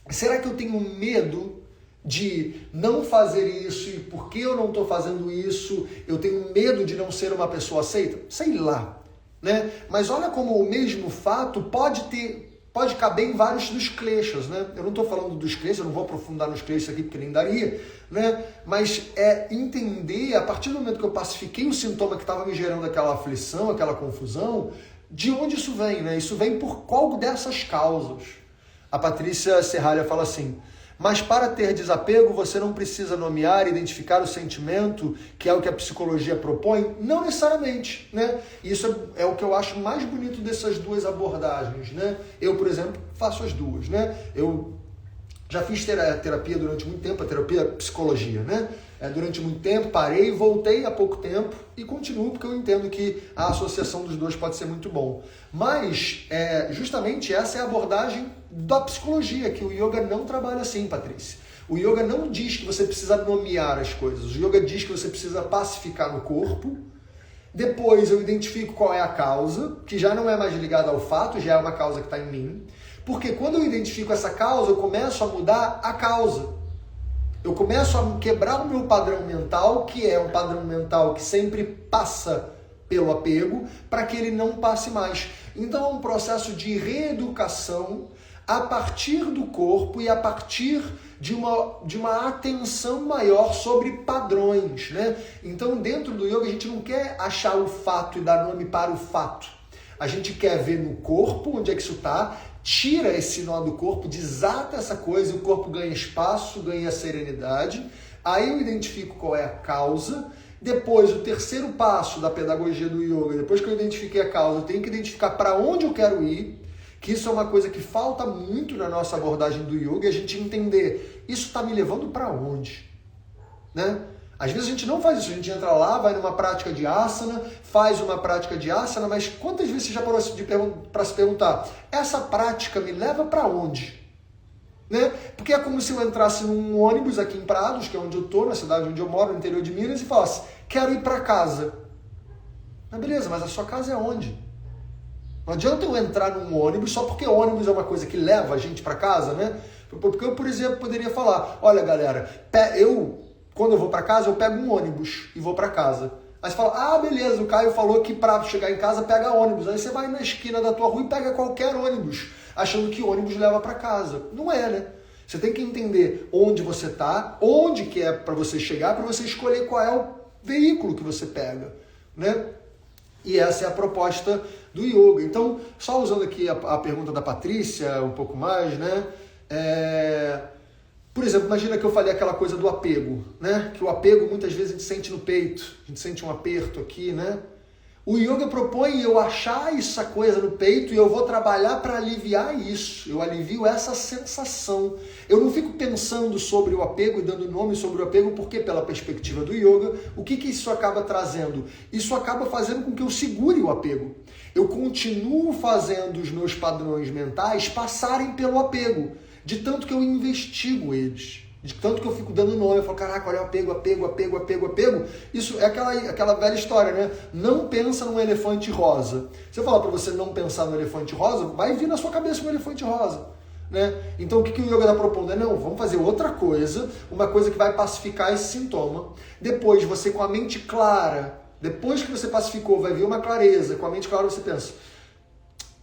Será que eu tenho medo de não fazer isso e porque eu não estou fazendo isso, eu tenho medo de não ser uma pessoa aceita? Sei lá, né? Mas olha como o mesmo fato pode caber em vários dos kleshas, né? Eu não estou falando dos kleshas, eu não vou aprofundar nos kleshas aqui porque nem daria, né? Mas é entender, a partir do momento que eu pacifiquei o sintoma que estava me gerando aquela aflição, aquela confusão, de onde isso vem, né? Isso vem por qual dessas causas? A Patrícia Serralha fala assim: mas para ter desapego, você não precisa nomear, identificar o sentimento, que é o que a psicologia propõe? Não necessariamente, né? Isso é o que eu acho mais bonito dessas duas abordagens, né? Eu, por exemplo, faço as duas, né? Eu já fiz terapia durante muito tempo, a terapia psicologia, né? Durante muito tempo, parei, voltei há pouco tempo e continuo porque eu entendo que a associação dos dois pode ser muito bom. Mas, justamente essa é a abordagem da psicologia, que o yoga não trabalha assim, Patrícia. O yoga não diz que você precisa nomear as coisas. O yoga diz que você precisa pacificar no corpo. Depois eu identifico qual é a causa, que já não é mais ligada ao fato, já é uma causa que está em mim. Porque quando eu identifico essa causa, eu começo a mudar a causa. Eu começo a quebrar o meu padrão mental, que é um padrão mental que sempre passa pelo apego, para que ele não passe mais. Então é um processo de reeducação a partir do corpo e a partir de uma atenção maior sobre padrões, né? Então dentro do yoga a gente não quer achar o fato e dar nome para o fato. A gente quer ver no corpo onde é que isso está, tira esse nó do corpo, desata essa coisa e o corpo ganha espaço, ganha serenidade. Aí eu identifico qual é a causa. Depois, o terceiro passo da pedagogia do yoga, depois que eu identifiquei a causa, eu tenho que identificar para onde eu quero ir, que isso é uma coisa que falta muito na nossa abordagem do yoga, a gente entender, isso está me levando para onde? Né? Às vezes a gente não faz isso, a gente entra lá, vai numa prática de asana, faz uma prática de asana, mas quantas vezes você já parou para se perguntar, essa prática me leva para onde? Né? Porque é como se eu entrasse num ônibus aqui em Prados, que é onde eu estou, na cidade onde eu moro, no interior de Minas, e falasse, quero ir para casa. Ah, beleza, mas a sua casa é onde? Não adianta eu entrar num ônibus só porque ônibus é uma coisa que leva a gente para casa, né? Porque eu, por exemplo, poderia falar, olha galera, quando eu vou para casa, eu pego um ônibus e vou para casa. Aí você fala, ah, beleza, o Caio falou que para chegar em casa pega ônibus. Aí você vai na esquina da tua rua e pega qualquer ônibus, achando que ônibus leva para casa. Não é, né? Você tem que entender onde você está, onde que é para você chegar, para você escolher qual é o veículo que você pega, né? E essa é a proposta do yoga. Então, só usando aqui a pergunta da Patrícia um pouco mais, né? Por exemplo, imagina que eu falei aquela coisa do apego, né? Que o apego muitas vezes a gente sente no peito, a gente sente um aperto aqui, né? O yoga propõe eu achar essa coisa no peito e eu vou trabalhar para aliviar isso. Eu alivio essa sensação. Eu não fico pensando sobre o apego e dando nome sobre o apego, porque pela perspectiva do yoga, o que isso acaba trazendo? Isso acaba fazendo com que eu segure o apego. Eu continuo fazendo os meus padrões mentais passarem pelo apego, de tanto que eu investigo eles. De tanto que eu fico dando nome, eu falo, caraca, olha o apego. Isso é aquela velha história, né? Não pensa num elefante rosa. Se eu falar para você não pensar no elefante rosa, vai vir na sua cabeça um elefante rosa. Né? Então o que o yoga está propondo? Não, vamos fazer outra coisa, uma coisa que vai pacificar esse sintoma. Depois, você com a mente clara, depois que você pacificou, vai vir uma clareza. Com a mente clara você pensa,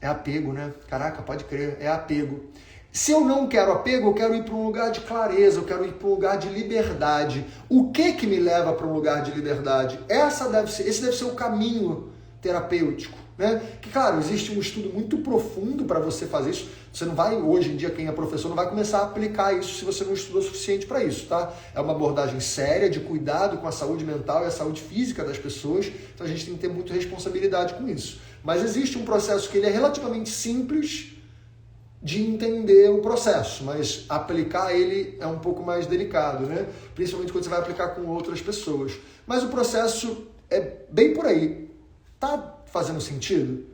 é apego, né? Caraca, pode crer, é apego. Se eu não quero apego, eu quero ir para um lugar de clareza, eu quero ir para um lugar de liberdade. O que me leva para um lugar de liberdade? Esse deve ser o caminho terapêutico, né? Que, claro, existe um estudo muito profundo para você fazer isso. Você não vai, hoje em dia, quem é professor, não vai começar a aplicar isso se você não estudou o suficiente para isso, tá? É uma abordagem séria de cuidado com a saúde mental e a saúde física das pessoas, então a gente tem que ter muita responsabilidade com isso. Mas existe um processo que ele é relativamente simples de entender o processo, mas aplicar ele é um pouco mais delicado, né? Principalmente quando você vai aplicar com outras pessoas. Mas o processo é bem por aí. Tá fazendo sentido?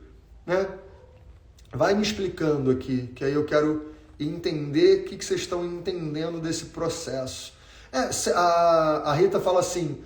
Né? Vai me explicando aqui, que aí eu quero entender o que vocês estão entendendo desse processo. A Rita fala assim,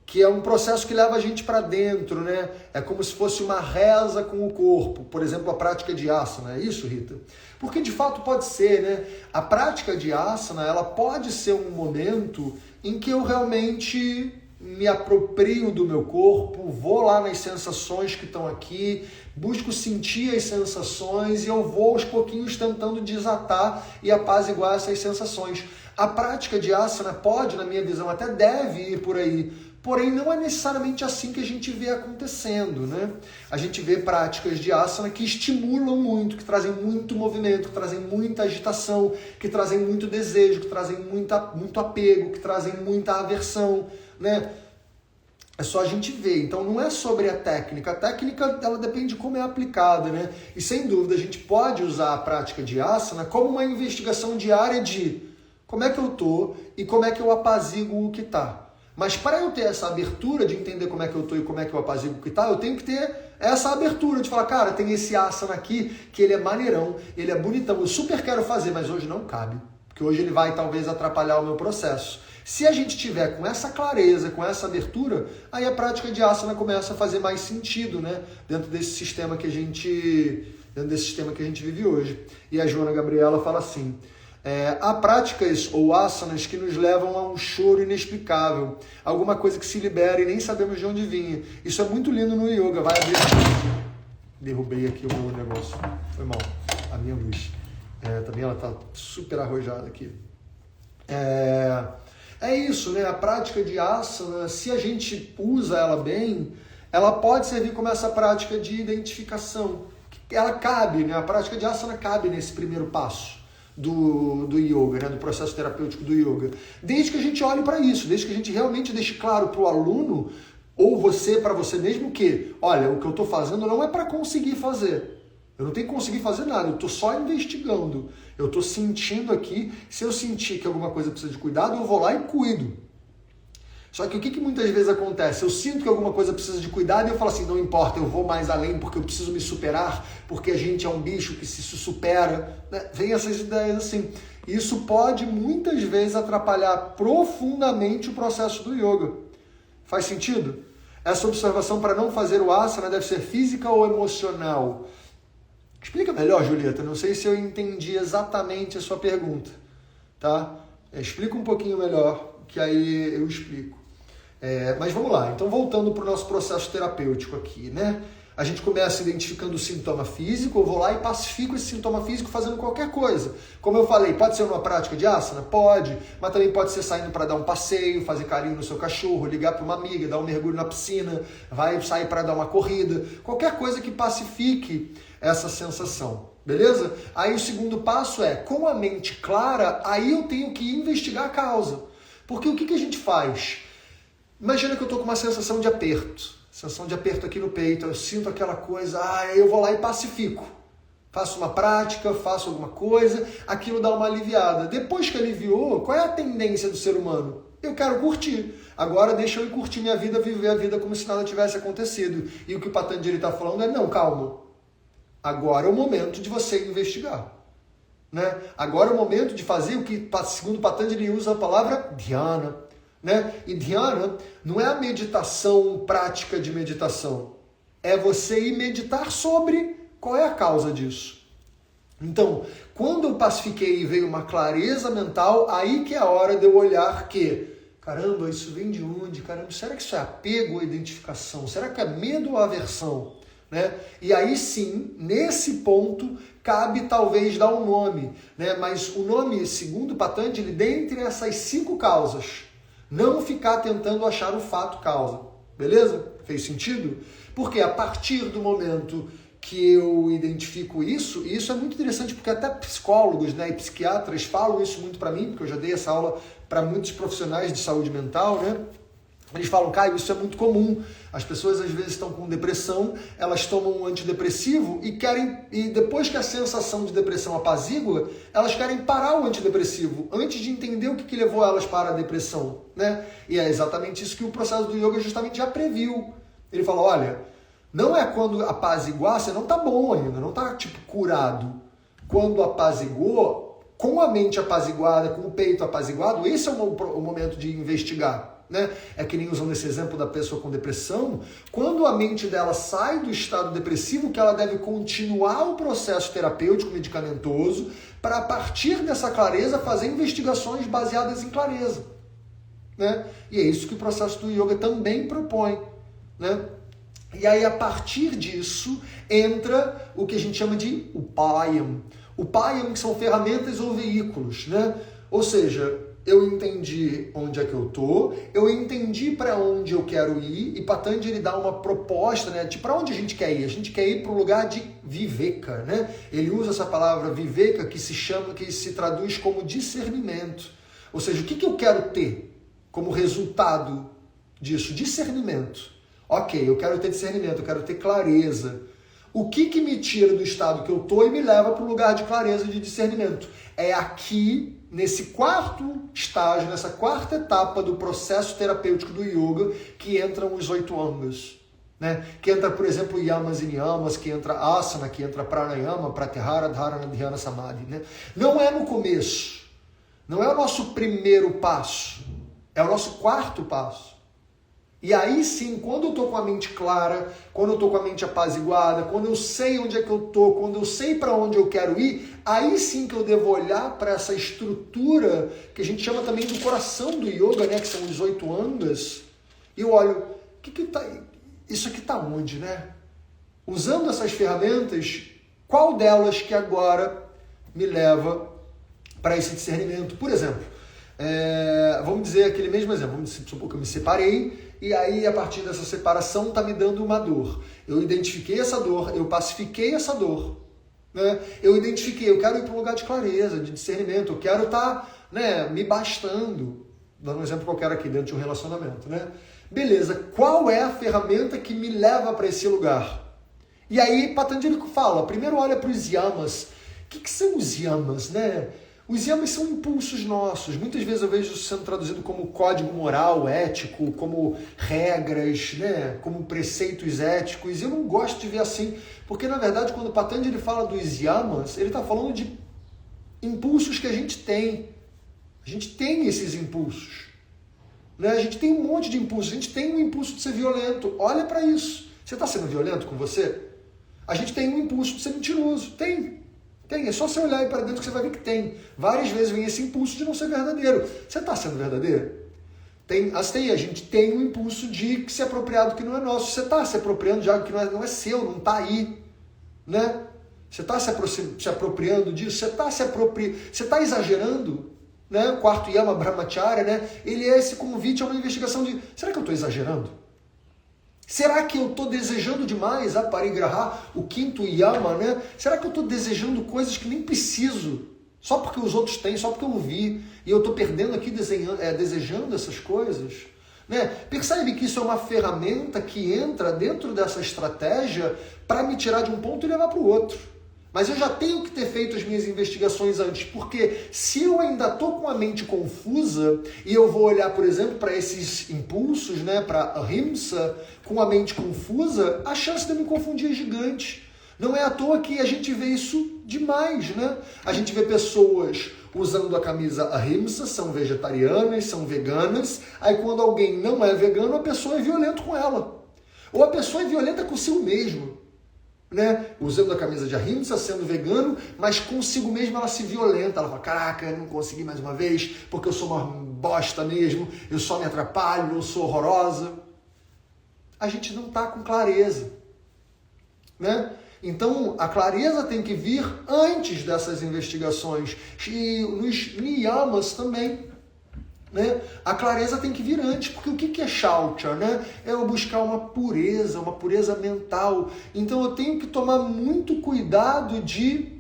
que é um processo que leva a gente para dentro, né? É como se fosse uma reza com o corpo. Por exemplo, a prática de asana, é isso, Rita? Porque de fato pode ser, né? A prática de asana, ela pode ser um momento em que eu realmente me aproprio do meu corpo, vou lá nas sensações que estão aqui, busco sentir as sensações e eu vou aos pouquinhos tentando desatar e apaziguar essas sensações. A prática de asana pode, na minha visão, até deve ir por aí, porém não é necessariamente assim que a gente vê acontecendo, né? A gente vê práticas de asana que estimulam muito, que trazem muito movimento, que trazem muita agitação, que trazem muito desejo, que trazem muito apego, que trazem muita aversão, né? É só a gente ver. Então não é sobre a técnica. A técnica, ela depende de como é aplicada, né? E sem dúvida a gente pode usar a prática de asana como uma investigação diária de como é que eu tô e como é que eu apazigo o que tá. Mas para eu ter essa abertura de entender como é que eu tô e como é que eu apazigo o que tá, eu tenho que ter essa abertura de falar, cara, tem esse asana aqui que ele é maneirão, ele é bonitão, eu super quero fazer, mas hoje não cabe. Porque hoje ele vai talvez atrapalhar o meu processo. Se a gente tiver com essa clareza, com essa abertura, aí a prática de asana começa a fazer mais sentido, né? Dentro desse sistema que a gente vive hoje. E a Joana Gabriela fala assim, Há práticas ou asanas que nos levam a um choro inexplicável, alguma coisa que se libera e nem sabemos de onde vinha. Isso é muito lindo no yoga. Vai abrir. Derrubei aqui o meu negócio. Foi mal. A minha luz. Também ela está super arrojada aqui. É isso, né? A prática de asana, se a gente usa ela bem, ela pode servir como essa prática de identificação. Ela cabe, né? A prática de asana cabe nesse primeiro passo do yoga, né? Do processo terapêutico do yoga. Desde que a gente olhe para isso, desde que a gente realmente deixe claro para o aluno, ou você para você mesmo, que, olha, o que eu estou fazendo não é para conseguir fazer. Eu não tenho que conseguir fazer nada, eu estou só investigando. Eu estou sentindo aqui, se eu sentir que alguma coisa precisa de cuidado, eu vou lá e cuido. Só que o que muitas vezes acontece? Eu sinto que alguma coisa precisa de cuidado e eu falo assim, não importa, eu vou mais além porque eu preciso me superar, porque a gente é um bicho que se supera. Né? Vem essas ideias assim. Isso pode muitas vezes atrapalhar profundamente o processo do yoga. Faz sentido? Essa observação para não fazer o asana deve ser física ou emocional? Explica melhor, Julieta. Não sei se eu entendi exatamente a sua pergunta. Tá? Explica um pouquinho melhor, que aí eu explico. Mas vamos lá. Então, voltando para o nosso processo terapêutico aqui, né? A gente começa identificando o sintoma físico, eu vou lá e pacifico esse sintoma físico fazendo qualquer coisa. Como eu falei, pode ser uma prática de asana? Pode, mas também pode ser saindo para dar um passeio, fazer carinho no seu cachorro, ligar para uma amiga, dar um mergulho na piscina, vai sair para dar uma corrida, qualquer coisa que pacifique essa sensação, beleza? Aí o segundo passo é, com a mente clara, aí eu tenho que investigar a causa. Porque o que a gente faz? Imagina que eu estou com uma sensação de aperto. Sensação de aperto aqui no peito, eu sinto aquela coisa, eu vou lá e pacifico. Faço uma prática, faço alguma coisa, aquilo dá uma aliviada. Depois que aliviou, qual é a tendência do ser humano? Eu quero curtir. Agora deixa eu ir curtir minha vida, viver a vida como se nada tivesse acontecido. E o que o Patanjali está falando é, não, calma. Agora é o momento de você investigar. Né? Agora é o momento de fazer o que, segundo Patanjali, usa a palavra dhyana. Né? E dhyana não é a meditação, prática de meditação. É você ir meditar sobre qual é a causa disso. Então, quando eu pacifiquei e veio uma clareza mental, aí que é a hora de eu olhar que, caramba, isso vem de onde? Caramba, será que isso é apego ou identificação? Será que é medo ou aversão? Né? E aí sim, nesse ponto, cabe talvez dar um nome. Né? Mas o nome, segundo Patanjali, dentre essas 5 causas, não ficar tentando achar o fato causa. Beleza? Fez sentido? Porque a partir do momento que eu identifico isso, e isso é muito interessante porque até psicólogos, né, e psiquiatras falam isso muito para mim, porque eu já dei essa aula para muitos profissionais de saúde mental, né? Eles falam, Caio, isso é muito comum. As pessoas às vezes estão com depressão, elas tomam um antidepressivo e depois que a sensação de depressão apazigua, elas querem parar o antidepressivo, antes de entender o que levou elas para a depressão. Né? E é exatamente isso que o processo do yoga justamente já previu. Ele fala, olha, não é quando apaziguar, você não está bom ainda, não está tipo curado. Quando apazigou, com a mente apaziguada, com o peito apaziguado, esse é o momento de investigar. Né? É que nem usando esse exemplo da pessoa com depressão, quando a mente dela sai do estado depressivo, que ela deve continuar o processo terapêutico medicamentoso para, a partir dessa clareza, fazer investigações baseadas em clareza. Né? E é isso que o processo do yoga também propõe. Né? E aí, a partir disso, entra o que a gente chama de upayam. Upayam, que são ferramentas ou veículos. Né? Ou seja, eu entendi onde é que eu tô, eu entendi para onde eu quero ir, e Patanjali dá uma proposta, né, de para onde a gente quer ir. A gente quer ir para o lugar de viveka, né? Ele usa essa palavra viveka que se traduz como discernimento. Ou seja, o que eu quero ter como resultado disso? Discernimento. Ok, eu quero ter discernimento, eu quero ter clareza. O que me tira do estado que eu tô e me leva para o lugar de clareza e de discernimento? É aqui, nesse quarto estágio, nessa quarta etapa do processo terapêutico do yoga, que entram os 8 angas. Né? Que entra, por exemplo, yamas e niyamas, que entra asana, que entra pranayama, pratyahara, dharana, dhyana, samadhi. Né? Não é no começo. Não é o nosso primeiro passo. É o nosso quarto passo. E aí sim, quando eu estou com a mente clara, quando eu estou com a mente apaziguada, quando eu sei onde é que eu estou, quando eu sei para onde eu quero ir, aí sim que eu devo olhar para essa estrutura que a gente chama também do coração do yoga, né? Que são os 8 angas. E eu olho, isso aqui está onde, né? Usando essas ferramentas, qual delas que agora me leva para esse discernimento? Por exemplo, vamos dizer aquele mesmo exemplo, vamos supor que eu me separei, e aí a partir dessa separação está me dando uma dor. Eu identifiquei essa dor, eu pacifiquei essa dor. Né? Eu identifiquei, eu quero ir para um lugar de clareza, de discernimento, eu quero estar me bastando, dando um exemplo qualquer aqui, dentro de um relacionamento. Né? Beleza, qual é a ferramenta que me leva para esse lugar? E aí Patanjali fala, primeiro olha para os yamas. O que são os yamas, né? Os yamas são impulsos nossos. Muitas vezes eu vejo isso sendo traduzido como código moral, ético, como regras, né? Como preceitos éticos. E eu não gosto de ver assim, porque na verdade quando Patanjali fala dos yamas, ele está falando de impulsos que a gente tem. A gente tem esses impulsos. Né? A gente tem um monte de impulsos. A gente tem um impulso de ser violento. Olha para isso. Você está sendo violento com você? A gente tem um impulso de ser mentiroso. Tem, é só você olhar aí para dentro que você vai ver que tem. Várias vezes vem esse impulso de não ser verdadeiro. Você está sendo verdadeiro? A gente tem um impulso de se apropriar do que não é nosso. Você está se apropriando de algo que não é seu, não está aí. Né? Você está se apropriando disso? Você está exagerando? Né? O quarto yama, Brahmacharya, né? Ele é esse convite a uma investigação de, será que eu estou exagerando? Será que eu estou desejando demais a parigraha, o quinto yama, né? Será que eu estou desejando coisas que nem preciso? Só porque os outros têm, só porque eu vi, e eu estou perdendo aqui desejando essas coisas? Né? Percebe que isso é uma ferramenta que entra dentro dessa estratégia para me tirar de um ponto e levar para o outro. Mas eu já tenho que ter feito as minhas investigações antes, porque se eu ainda estou com a mente confusa e eu vou olhar, por exemplo, para esses impulsos, né, para a ahimsa, com a mente confusa, a chance de eu me confundir é gigante. Não é à toa que a gente vê isso demais, né? A gente vê pessoas usando a camisa ahimsa, são vegetarianas, são veganas, aí quando alguém não é vegano, a pessoa é violenta com ela. Ou a pessoa é violenta consigo mesmo. Né? Usando a camisa de ahimsa, sendo vegano, mas consigo mesmo ela se violenta. Ela fala, caraca, eu não consegui mais uma vez, porque eu sou uma bosta mesmo, eu só me atrapalho, eu sou horrorosa. A gente não está com clareza. Né? Então, a clareza tem que vir antes dessas investigações. E nos niyamas também. Né? A clareza tem que vir antes, porque o que é shaucha? Né? É eu buscar uma pureza mental. Então eu tenho que tomar muito cuidado de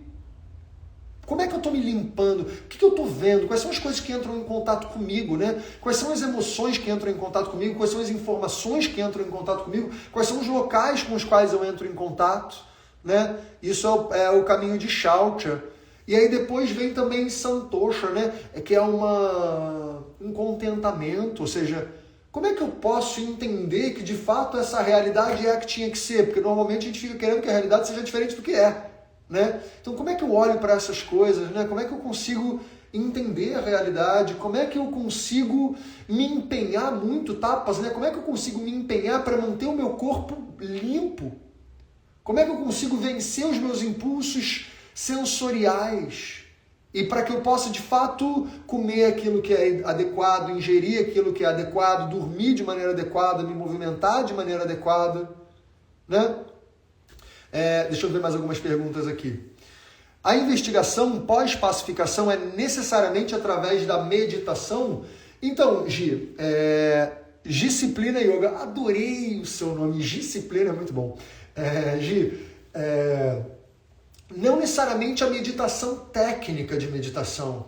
como é que eu estou me limpando, o que eu estou vendo, quais são as coisas que entram em contato comigo, né? Quais são as emoções que entram em contato comigo, quais são as informações que entram em contato comigo, quais são os locais com os quais eu entro em contato. Né? Isso é o caminho de shaucha. E aí depois vem também santosha, né? Que é um contentamento, ou seja, como é que eu posso entender que de fato essa realidade é a que tinha que ser? Porque normalmente a gente fica querendo que a realidade seja diferente do que é. Né? Então como é que eu olho para essas coisas? Né? Como é que eu consigo entender a realidade? Como é que eu consigo me empenhar muito, tapas, né? Como é que eu consigo me empenhar para manter o meu corpo limpo? Como é que eu consigo vencer os meus impulsos sensoriais e para que eu possa de fato comer aquilo que é adequado, ingerir aquilo que é adequado, dormir de maneira adequada, me movimentar de maneira adequada, né? Deixa eu ver mais algumas perguntas aqui. A investigação pós-pacificação é necessariamente através da meditação? Então, Gi, Disciplina Yoga, adorei o seu nome, Disciplina é muito bom. Gi, não necessariamente a meditação técnica de meditação,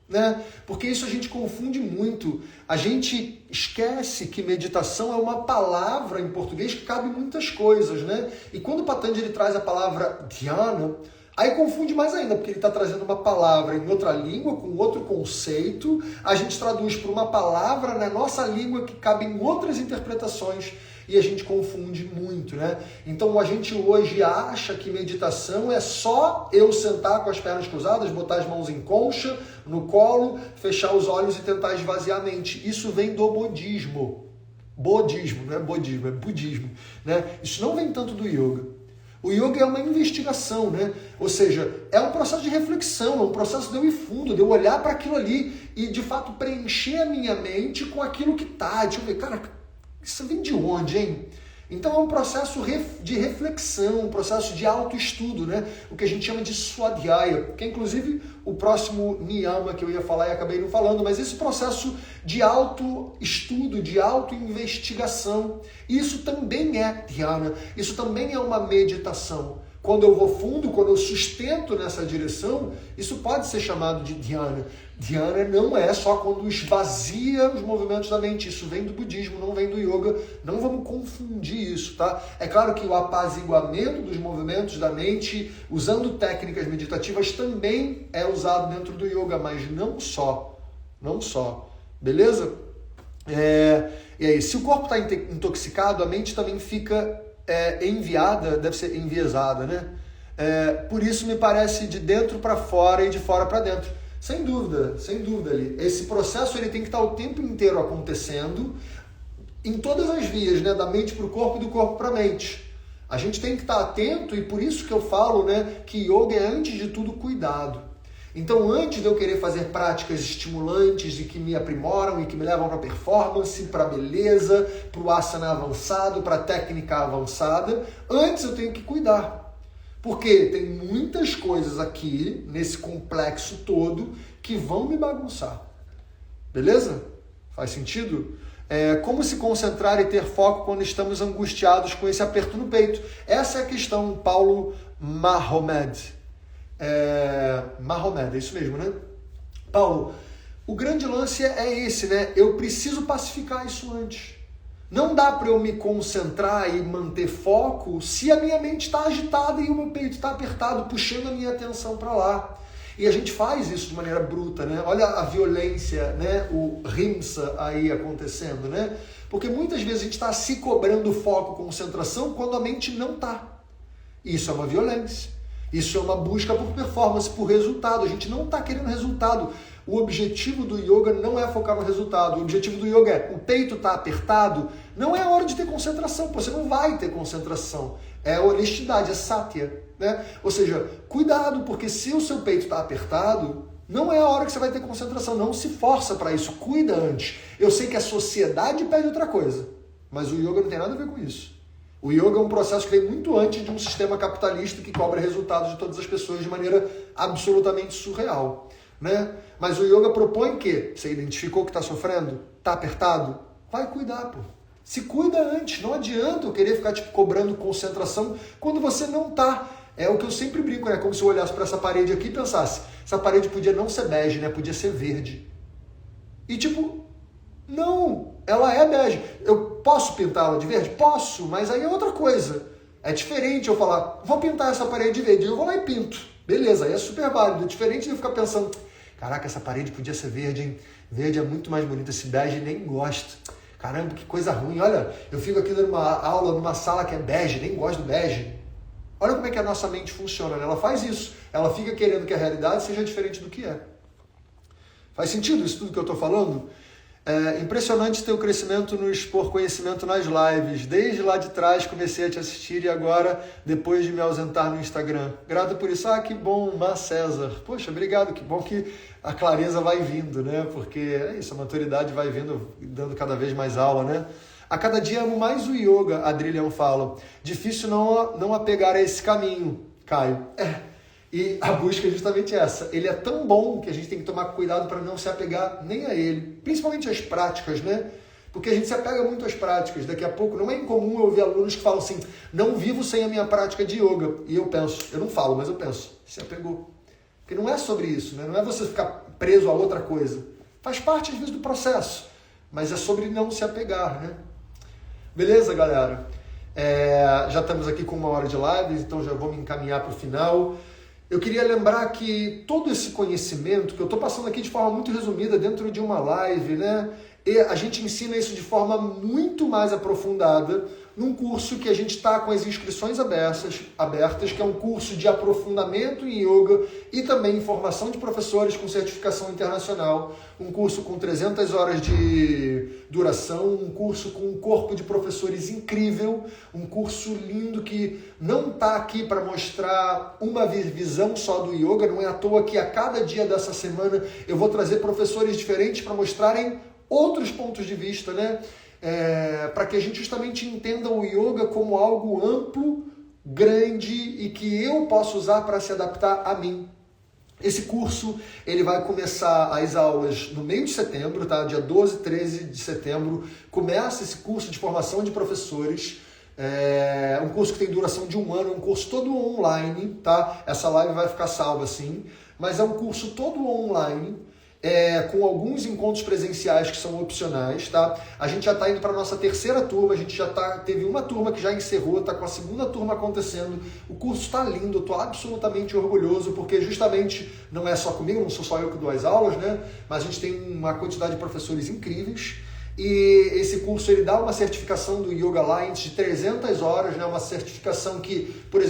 né? Porque isso a gente confunde muito. A gente esquece que meditação é uma palavra em português que cabe muitas coisas, né? E quando o Patanjali traz a palavra dhyana, aí confunde mais ainda, porque ele está trazendo uma palavra em outra língua, com outro conceito, a gente traduz por uma palavra na nossa língua que cabe em outras interpretações. E a gente confunde muito, né? Então a gente hoje acha que meditação é só eu sentar com as pernas cruzadas, botar as mãos em concha, no colo, fechar os olhos e tentar esvaziar a mente. Isso vem do budismo. Bodhismo, não é budismo, é budismo, né? Isso não vem tanto do yoga. O yoga é uma investigação, né? Ou seja, é um processo de reflexão, é um processo de eu ir fundo, de eu olhar para aquilo ali e, de fato, preencher a minha mente com aquilo que tá. Deixa eu ver, cara, isso vem de onde, hein? Então é um processo de reflexão, um processo de autoestudo, né? O que a gente chama de swadhyaya, que é inclusive o próximo niyama que eu ia falar e acabei não falando, mas esse processo de autoestudo, de autoinvestigação, isso também é dhyana, isso também é uma meditação. Quando eu vou fundo, quando eu sustento nessa direção, isso pode ser chamado de dhyana. Dhyana não é só quando esvazia os movimentos da mente. Isso vem do budismo, não vem do yoga. Não vamos confundir isso, tá? É claro que o apaziguamento dos movimentos da mente, usando técnicas meditativas, também é usado dentro do yoga, mas não só. Não só. Beleza? E aí, se o corpo está intoxicado, a mente também fica enviada, deve ser enviesada, né? Por isso me parece de dentro para fora e de fora para dentro. Sem dúvida ali. Esse processo ele tem que estar o tempo inteiro acontecendo em todas as vias, né? Da mente para o corpo e do corpo para a mente. A gente tem que estar atento e por isso que eu falo, né, que yoga é antes de tudo cuidado. Então, antes de eu querer fazer práticas estimulantes e que me aprimoram e que me levam para performance, para beleza, para o asana avançado, para a técnica avançada, antes eu tenho que cuidar. Porque tem muitas coisas aqui, nesse complexo todo, que vão me bagunçar. Beleza? Faz sentido? Como se concentrar e ter foco quando estamos angustiados com esse aperto no peito? Essa é a questão, Paulo Mahomed. Mahomed, é isso mesmo, né? Paulo, o grande lance é esse, né? Eu preciso pacificar isso antes. Não dá para eu me concentrar e manter foco se a minha mente está agitada e o meu peito está apertado, puxando a minha atenção para lá. E a gente faz isso de maneira bruta, né? Olha a violência, né? O rimsa aí acontecendo, né? Porque muitas vezes a gente está se cobrando foco, concentração, quando a mente não está. Isso é uma violência. Isso é uma busca por performance, por resultado. A gente não está querendo resultado. O objetivo do yoga não é focar no resultado. O objetivo do yoga é, o peito está apertado, não é a hora de ter concentração. Você não vai ter concentração. É honestidade, é satya, né? Ou seja, cuidado, porque se o seu peito está apertado, não é a hora que você vai ter concentração. Não se força para isso. Cuida antes. Eu sei que a sociedade pede outra coisa, mas o yoga não tem nada a ver com isso. O yoga é um processo que vem muito antes de um sistema capitalista que cobra resultados de todas as pessoas de maneira absolutamente surreal, né? Mas o yoga propõe que você identificou que está sofrendo, está apertado, vai cuidar, pô. Se cuida antes, não adianta eu querer ficar cobrando concentração quando você não está. É o que eu sempre brinco, né? Como se eu olhasse para essa parede aqui e pensasse, essa parede podia não ser bege, né? Podia ser verde. E não, ela é bege. Eu posso pintá-la de verde? Posso, mas aí é outra coisa. É diferente eu falar, vou pintar essa parede de verde, eu vou lá e pinto. Beleza, aí é super válido. É diferente de eu ficar pensando, caraca, essa parede podia ser verde, hein? Verde é muito mais bonito, esse bege nem gosto. Caramba, que coisa ruim. Olha, eu fico aqui dando uma aula numa sala que é bege, nem gosto do bege. Olha como é que a nossa mente funciona, né? Ela faz isso. Ela fica querendo que a realidade seja diferente do que é. Faz sentido isso tudo que eu estou falando? É impressionante ter o crescimento no expor conhecimento nas lives. Desde lá de trás comecei a te assistir e agora, depois de me ausentar no Instagram. Grato por isso. Ah, que bom, Mar César. Poxa, obrigado. Que bom que a clareza vai vindo, né? Porque é isso, a maturidade vai vindo, dando cada vez mais aula, né? A cada dia amo mais o yoga, a Adrilhão fala. Difícil não apegar a esse caminho, Caio. E a busca é justamente essa. Ele é tão bom que a gente tem que tomar cuidado para não se apegar nem a ele. Principalmente às práticas, né? Porque a gente se apega muito às práticas. Daqui a pouco, não é incomum eu ouvir alunos que falam assim, não vivo sem a minha prática de yoga. E eu penso, eu não falo, mas eu penso, se apegou. Porque não é sobre isso, né? Não é você ficar preso a outra coisa. Faz parte, às vezes, do processo. Mas é sobre não se apegar, né? Beleza, galera? Já estamos aqui com 1 hora de live, então já vou me encaminhar para o final. Eu queria lembrar que todo esse conhecimento, que eu estou passando aqui de forma muito resumida dentro de uma live, né? E a gente ensina isso de forma muito mais aprofundada num curso que a gente está com as inscrições abertas, que é um curso de aprofundamento em yoga e também formação de professores com certificação internacional, um curso com 300 horas de duração, um curso com um corpo de professores incrível, um curso lindo que não está aqui para mostrar uma visão só do yoga, não é à toa que a cada dia dessa semana eu vou trazer professores diferentes para mostrarem outros pontos de vista, né? Para que a gente justamente entenda o yoga como algo amplo, grande e que eu posso usar para se adaptar a mim. Esse curso ele vai começar as aulas no meio de setembro, tá? Dia 12, 13 de setembro, começa esse curso de formação de professores. É um curso que tem duração de 1 ano, um curso todo online, tá? Essa live vai ficar salva sim, mas é um curso todo online, com alguns encontros presenciais que são opcionais, tá? A gente já está indo para a nossa terceira turma, a gente já teve uma turma que já encerrou, está com a segunda turma acontecendo, o curso está lindo, eu estou absolutamente orgulhoso, porque justamente não é só comigo, não sou só eu que dou as aulas, né? Mas a gente tem uma quantidade de professores incríveis, e esse curso ele dá uma certificação do Yoga Alliance de 300 horas, né? Uma certificação que, por exemplo,